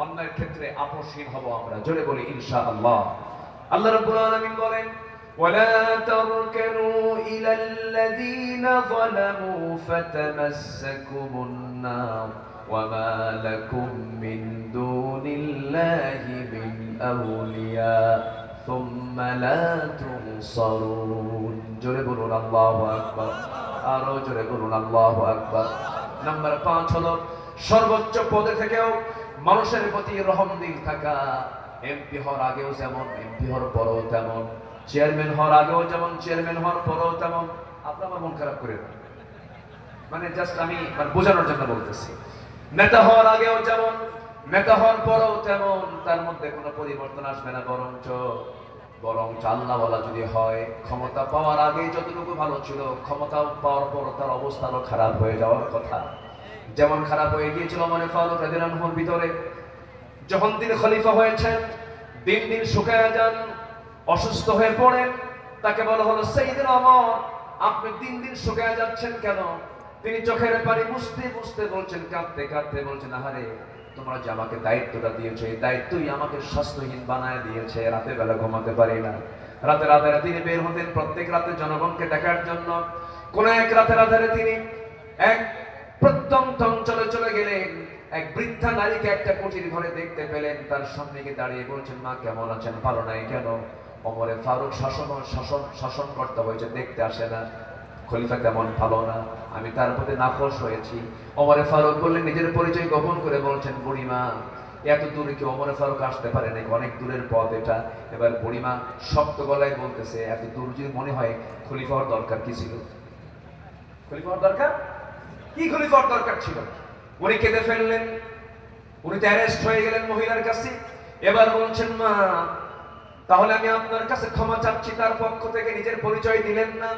অন্যায়ের ক্ষেত্রে আপোষহীন হব আমরা, জোরে বলি ইনশাআল্লাহ। আল্লাহ রাব্বুল আলামিন বলেন, ولا تركنوا إلى الذين ظلموا فتمسكم النار وما لكم من دون الله من أولياء ثم لا تنصرون। জোরে বলুন আল্লাহু আকবার, আরো জোরে বলুন আল্লাহু আকবার। নাম্বার 5 হলো সর্বোচ্চ পদে থেকেও মানুষের প্রতি রহম দিল থাকা। এমপি হওয়ার আগেও যেমন, এমপি হওয়ার পরেও তেমন, চেয়ারম্যান হওয়ার আগেও যেমন, চেয়ারম্যান হওয়ার পরেও তেমন। আপনার আমার মন খারাপ করে না, মানে জাস্ট আমি বোঝানোর জন্য বলতেছি। নেতা হওয়ার আগেও যেমন, নেতা হওয়ার পরেও তেমন, তার মধ্যে কোনো পরিবর্তন আসবে না। বরং আল্লাহওয়ালা যদি হয়, ক্ষমতা পাওয়ার আগে যতটুকু ভালো ছিল, ক্ষমতা পাওয়ার পর তার অবস্থা আরো খারাপ হয়ে যাওয়ার কথা। যেমন খারাপ হয়ে গিয়েছিল ওমর ফারুক রাদিয়াল্লাহু আনহুর ভিতরে। যখন তিনি খলিফা হয়েছেন, দিন দিন শুকিয়ে যান, অসুস্থ হয়ে পড়েন। তাকে বলা হলো, সাইয়েদনা ওমর, আপনি দিন দিন শুকিয়ে যাচ্ছেন কেন? তিনি চোখের পানি মুছতে মুছতে বলছেন, কাঁদতে কাঁদতে বলছেন, আহারে, তোমরা যে আমাকে দায়িত্বটা দিয়েছো, এই দায়িত্বই আমাকে স্বাস্থ্যহীন বানায় দিয়েছে। রাতের বেলা ঘুমাতে পারি না। রাতের আধারে তিনি বের হতেন প্রত্যেক রাতে জনগণকে দেখার জন্য। কোন এক রাতের আধারে তিনি এক প্রত্যন্ত অঞ্চলে চলে গেলেন। এক বৃদ্ধা নারীকে একটা কুটির ঘরে দেখতে পেলেন, তার সামনে গিয়ে দাঁড়িয়ে বলছেন, মা কেমন আছেন, ভালো নাই কেন? ওমরে ফারুক শাসন করতে হয়েছে, দেখতে আসে না, খলিফা তেমন ভালো না, আমি তার প্রতি নাখোশ হয়েছি। ওমরে ফারুক বললেন, নিজের পরিচয় গোপন করে বলছেন, বুড়িমা এত দূরে কি ওমরে ফারুক আসতে পারে নাকি, অনেক দূরের পথ এটা। এবার বুড়িমা শক্ত গলায় বলতেছে, এত দূর যদি মনে হয় খলিফা হওয়ার দরকার কি ছিল? খলিফা হওয়ার দরকার কি? খলিফা হওয়ার দরকার ছিল? উনি কেঁদে ফেললেন, উনি তো অ্যারেস্ট হয়ে গেলেন মহিলার কাছে। এবার বলছেন, মা তাহলে আমি আপনার কাছে ক্ষমা চাচ্ছি। তার পক্ষ থেকে নিজের পরিচয় দিলেন না,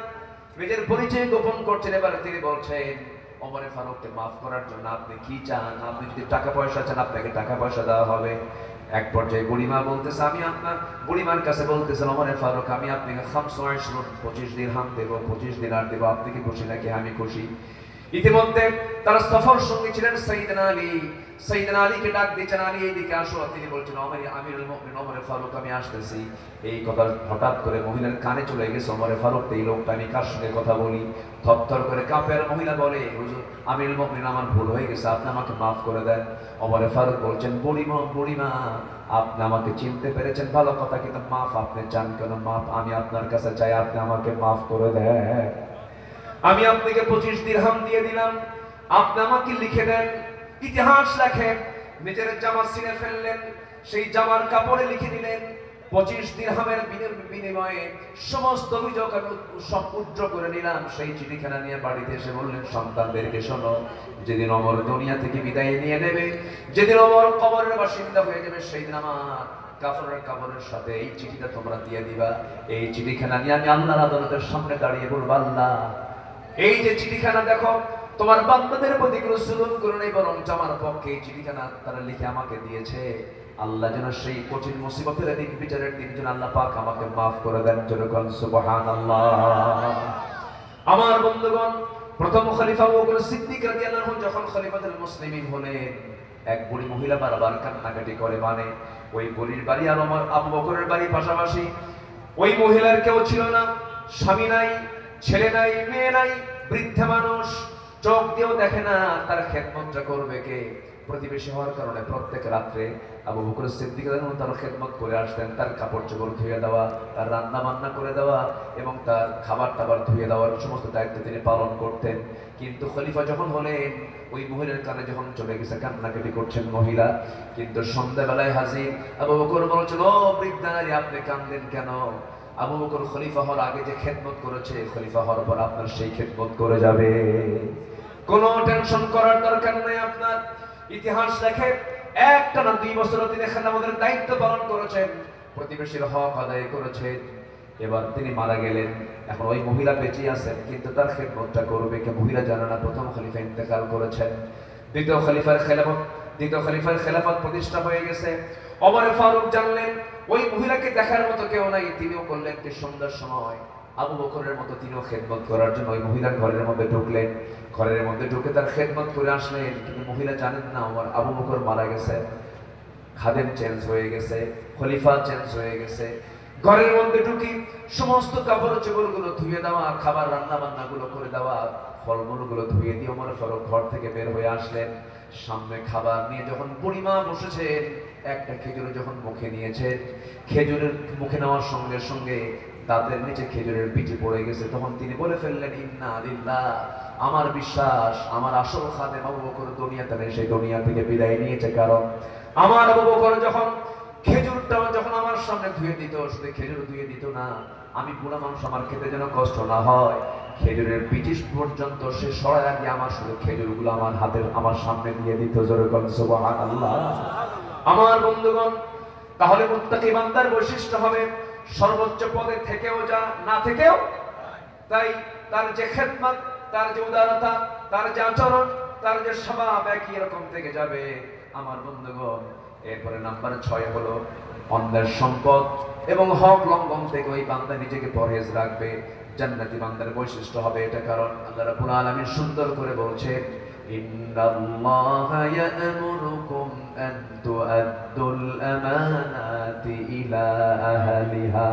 নিজের পরিচয় গোপন করছেন। এবার তিনি বলছেন, ওমরে ফারুককে মাফ করার জন্য আপনি কি চান? আপনি যদি টাকা পয়সা চান, আপনাকে টাকা পয়সা দেওয়া হবে। এক পর্যায়ে বুড়িমা বলতেছে, আমি আপনার বুড়িমার কাছে বলতেছেন, ওমরে ফারুক আমি আপনাকে 25 দিরহাম দেব, 25 দিনার দেব, আপনি কি খুশি নাকি আমি খুশি? ইতিমধ্যে তার সফর সঙ্গী ছিলেন সাইয়েদনা আলী। সাইয়েদনা আলীকে ডাক দিয়েছেন, আলী এইদিকে আসো। তিনি বলছেন, আমিরুল মুমিনিন ওমরে ফারুক আমি আসতেছি। এই কথা হঠাৎ করে মহিলার কানে চলে গেছে। ওমরে ফারুক, এই লোকটা আমি কার সঙ্গে কথা বলি? থরথর করে কাঁপে। মহিলা বলে, হুজুর আমিরুল মুমিনিন আমার ভুল হয়ে গেছে, আপনি আমাকে মাফ করে দেন। ওমরে ফারুক বলছেন, বুড়িমা আপনি আমাকে চিনতে পেরেছেন, ভালো কথা, কিন্তু মাফ আপনি চান কেন? মাফ আমি আপনার কাছে চাই, আপনি আমাকে মাফ করে দেন। আমি আপনাকে 25 দিরহাম দিয়ে দিলাম, আপনি আমাকে লিখে দেন। ইতিহাস লেখেন, নিজের জামা ছিঁড়ে ফেললেন, সেই জামার কাপড়ে লিখে দিলেন 25 দিরহামের বিনিময়ে সমস্ত অভিযোগ আমি সব উজ্জ্ব করে নিলাম। সেই চিঠিখানা নিয়ে বাড়িতে এসে বললেন, সন্তানদেরকে শোনো, যেদিন ওমর দুনিয়া থেকে বিদায় নিয়ে নেবে, যেদিন ওমর কবরের বাসিন্দা হয়ে যাবে, সেই দিন আমার কাফনের কাপড়ের সাথে এই চিঠিটা তোমরা দিয়ে দিবা। এই চিঠিখানা নিয়ে আমি আল্লাহর আদালতের সামনে দাঁড়িয়ে বলবো, আল্লাহ এই যে চিঠিখানা দেখো, তোমার বান্দাদের প্রতি কোনো জুলুম করে নেই, বরং আমার পক্ষে এই চিঠিখানা তারা লিখে আমাকে দিয়েছে। আল্লাহ যেন সেই কঠিন মুসিবতের দিন, বিচারের দিন যেন আল্লাহ পাক আমাকে মাফ করে দেন। যেরকম সুবহানাল্লাহ। আমার বন্ধুগণ, প্রথম খলিফা আবু বকর সিদ্দিক রাদিয়াল্লাহু আনহু যখন খলিফাতুল মুসলিমিন হলেন, এক বুড়ি মহিলা বারবার কান্নাকাটি করে। মানে ওই বুড়ির বাড়ি আর আবু বকরের বাড়ি পাশাপাশি। ওই মহিলার কেউ ছিল না, স্বামী নাই, ছেলে নাই, মেয়ে নাই, বৃদ্ধা মানুষ, চোখ দিয়েও দেখে না তার খেদমতটা করবে কে। প্রতিবেশী হওয়ার কারণে প্রত্যেক রাত্রে আবু বকর সিদ্দিক রাদিয়াল্লাহু আনহু তার খেদমত করে আসতেন। তার কাপড় চোপড় ধুয়ে দেওয়া, তার রান্না বান্না করে দেওয়া এবং তার খাবার টাবার ধুয়ে দেওয়ার সমস্ত দায়িত্ব তিনি পালন করতেন। কিন্তু খলিফা যখন হলেন, ওই মহিলার কানে যখন চলে গেছে, কান্নাকাটি করছেন মহিলা। কিন্তু সন্ধ্যাবেলায় হাজির আবু বকর বলছেন, ও বৃদ্ধা নারী আপনি কান্দেন কেন? আবু বকর খলিফা হওয়ার আগে যে খেদমত করেছে, খলিফা হওয়ার পর আপনার সেই খেদমত করে যাবে, কোনো টেনশন করার দরকার নেই আপনার। ইতিহাস লেখে, একটানা 2 বছর তিনি খেদমতের দায়িত্ব পালন করেছেন, প্রতিবেশীর হক আদায় করেছেন। এবার তিনি মারা গেলেন। এখন ওই মহিলা বেঁচে আছেন, কিন্তু তার খেদমতটা করবে কে? মহিলা জানে না প্রথম খলিফা ইন্তেকাল করেছেন। দ্বিতীয় খলিফার খেলাফত প্রতিষ্ঠা হয়ে গেছে। ওমর ফারুক জানলেন ওই মহিলাকে দেখার মতো কেউ নাই, তিনিও করলেন একটি সন্ধ্যার সময় আবু বকরের মতো তিনিও খেদমত করার জন্য ওই মহিলার ঘরের মধ্যে ঢুকলেন। ঘরের মধ্যে ঢুকে তার খেদমত করে আসলেন। কিন্তু মহিলা জানেন না আমার আবু বকর মারা গেছে, খাদেম চেঞ্জ হয়ে গেছে, খলিফা চেঞ্জ হয়ে গেছে। ঘরের মধ্যে ঢুকি সমস্ত কাপড় চোপড়গুলো ধুয়ে দেওয়া, খাবার রান্না বান্না গুলো করে দেওয়া, ফলমূলগুলো ধুয়ে দিয়ে ওমর ফারুক ঘর থেকে বের হয়ে আসলেন। সামনে খাবার নিয়ে যখন বুড়িমা বসেছেন, একটা খেজুর যখন মুখে নিয়েছেন, খেজুরের মুখে নেওয়ার সঙ্গে সঙ্গে দাঁতের নিচে খেজুরের বিচি পড়ে গেছে। তখন তিনি বলে ফেললেন, ইন্না লিল্লাহ, আমার বিশ্বাস আমার আসল খাদেম আবু বকর দুনিয়াতে নেই, সেই দুনিয়া থেকে বিদায় নিয়েছে। কারণ আমার আবু বকর যখন খেজুরটা যখন আমার সামনে ধুয়ে দিত, শুধু খেজুর ধুয়ে দিত না, আমি বুড়া মানুষ, আমার খেতে যেন কষ্ট না হয়, খেজুরের বিচিস পর্যন্ত সে সরাই আগে আমার শুধু খেজুরগুলো আমার সামনে দিয়ে দিত। যেরকম সুবহানাল্লাহ। আমার বন্ধুগণ, তাহলে মুত্তাকি বান্দার বৈশিষ্ট্য হবে সর্বোচ্চ পদে থেকেও যা, না থেকেও তাই। তার যে খেদমত, তার যে উদারতা, তার যে আচরণ, তার যে স্বভাব একই রকম থেকে যাবে। আমার বন্ধুগণ, এরপরে নাম্বার 6 হলো অন্যের সম্পদ এবং হক লঙ্ঘন থেকে ওই বান্দা নিজেকে পরহেজ রাখবে। জান্নাতি বান্দার বৈশিষ্ট্য হবে এটা। কারণ আল্লাহ রাব্বুল আলামিন সুন্দর করে বলছেন, ইন্নাল্লাহা ইয়া'মুরুকুম আন তু'আদ্দুল আমানাতি ইলা আহলিহা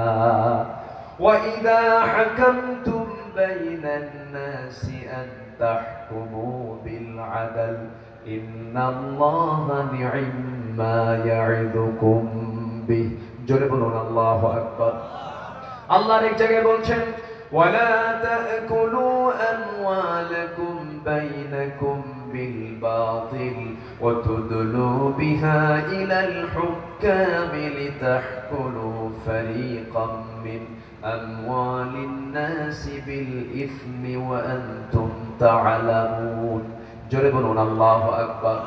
ওয়া ইযা হাকামতুম বাইনান নাসি আন তাহকুমু বিল আদল ইন্নাল্লাহা নি'ম্মা ইয়া'iদুকুম বিহ। জোরে বলুন আল্লাহু আকবার। আল্লাহর এক জায়গায় বলছেন ওয়ালা তাকুলু আমওয়ালাকুম বাইনাকুম বিল বাতিল ওয়া তুদলু বিহা ইলাল হুক্কামি লিতাহকুলু ফারীকাম মিন আমওয়ালিন নাসি বিল ইসমি ওয়া আনতুম তা'লামুন। জোরে বলুন আল্লাহু আকবার।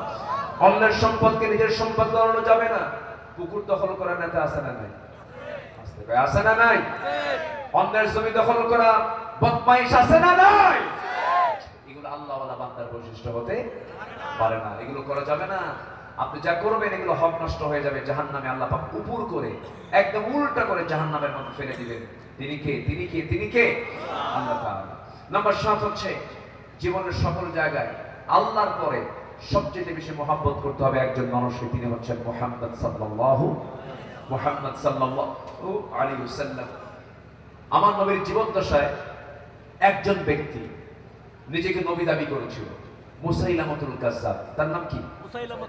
অন্যের সম্পদকে নিজের সম্পদ বানানো যাবে না। পুকুর দখল করার নেতা আছে না নাই? আছে না নাই? অন্যের জমি দখল করা বদমাইশ আছে না নাই? এগুলো আল্লাহওয়ালা বান্দার বৈশিষ্ট্য হতে পারে না, এগুলো করা যাবে না। আপনি যা করবেন এগুলো হক নষ্ট হয়ে যাবে, জাহান্নামে আল্লাহ পাক উপর করে একদম উল্টা করে জাহান্নামের মধ্যে ফেলে দিবেন। তিনি কে? তিনি কে? তিনি কে? আল্লাহ তাআলা। নাম্বার 7 হচ্ছে জীবনের সকল জায়গায় আল্লাহর পরে সবচেয়ে বেশি মহব্বত করতে হবে একজন মানুষকে, তিনি হচ্ছেন মুহাম্মদ সাল্লাল্লাহু আলাইহি ওয়াসাল্লাম। আমার নবীর জীবদ্দশায় একজন ব্যক্তি নিজেকে নবী দাবি করেছিল, মুসাইলামাতুল কাজ্জাব। তার নাম কি?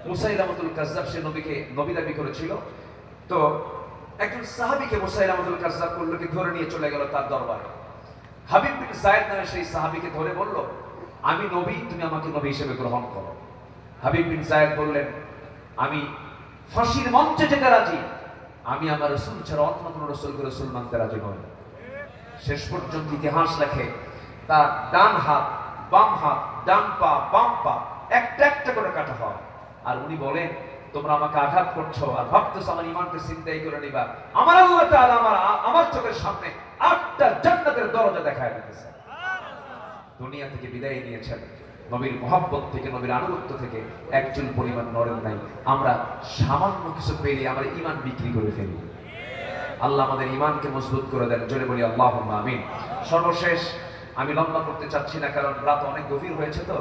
মুসাইলামাতুল কাজ্জাব। সে নবীকে নবী দাবি করেছিল। তো একজন সাহাবীকে মুসাইলামাতুল কাজ্জাব করলোকে ধরে নিয়ে চলে গেল তার দরবারে। হাবিব বিন যায়েদ নামে সেই সাহাবীকে ধরে বলল, আমি নবী, তুমি আমাকে নবী হিসেবে গ্রহণ করো। হাবিব বিন যায়েদ বললেন, আমি ফাঁসির মঞ্চে যেতে রাজি, আমি আমার রাসূল ছাড়া অন্য কোন রাসূলকে রাসূল মানতে রাজি নই। শেষ পর্যন্ত ইতিহাস লেখে তার ডান হাত, বাম হাত, ডান পা, বাম পা একটা একটা করে কাটা হয়। আর উনি বলেন, তোমরা আমাকে আঘাত করছো আর ভাবতেছো আমার ঈমানকে ছিনতাই করে নিবা। আমার আল্লাহ তাআলা আমার চোখের সামনে 8টা জান্নাতের দরজা দেখায় দিতেছে। দুনিয়া থেকে বিদায় নিয়েছেন, নবীর মহব্বত থেকে, নবীর আনুগত্য থেকে একচুল পরিমাণ নড়েন নাই। আমরা সামান্য কিছু পেলে আমরা ঈমান বিক্রি করে ফেলি। আল্লাহ আমাদের ঈমানকে মজবুত করে দেন। জোরে বলি আল্লাহুম্মা আমিন। সর্বশেষ, আমি লম্বা করতে চাচ্ছি না কারণ রাত অনেক গভীর হয়েছে, তো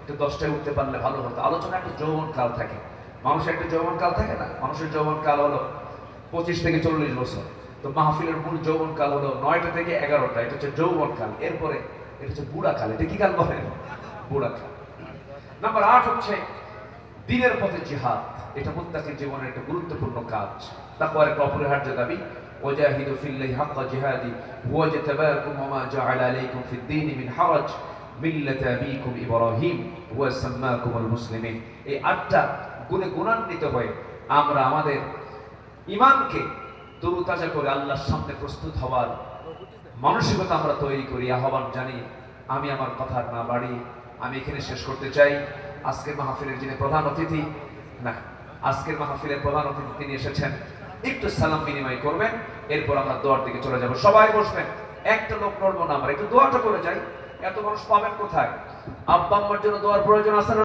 একটু 10টায় উঠতে পারলে ভালো হতো। আলোচনা একটা যৌবন কাল থাকে, মানুষের একটা যৌবন কাল থাকে না? মানুষের যৌবন কাল হলো 25 থেকে 40 বছর। তো মাহফিলের মূল যৌবন কাল হলো 9টা থেকে 11টা, এটা হচ্ছে যৌবন কাল। এরপরে এটা হচ্ছে বুড়া কাল। এটা কি কাল বলেন? বুড়া কাল। নাম্বার 8 হচ্ছে দ্বীনের পথে জিহাদ। এটা মুত্তাকির জীবনের একটা গুরুত্বপূর্ণ কাজ। তাকওয়ার একটা অপরিহার্য দাবি। ওয়াজাহিদু ফিল্লাহি হাক্কা জিহাদি হুয়া জাতাবাকুম ওয়া মা জাআলা আলাইকুম ফিদ-দীন মিন হারাজ মিল্লাতা আবিকুম ইব্রাহিম ওয়া সাম্মাকুমুল মুসলিমিন। এই 8টা গুণে গুণান্বিত হয়ে আমরা আমাদের ঈমানকে তরুতাজা করে আল্লাহর সামনে প্রস্তুত হওয়ার মানসিকতা আমরা তৈরি করি, আহ্বান জানি। আমি আমার কথা না বাড়ি আমি এখানে শেষ করতে চাই। আজকের মাহফিলের যিনি প্রধান অতিথি, না আজকের মাহফিলের প্রধান অতিথি তিনি এসেছেন, একটু সালাম বিনিময় করবেন, এরপর আমরা দোয়ার দিকে চলে যাব। সবাই বসবেন, একটা লোক নড়বো না, আমরা একটু দোয়াটা করে যাই। এত মানুষ পাবেন কোথায়? আব্বা আম্মার জন্য দোয়ার প্রয়োজন আছে না?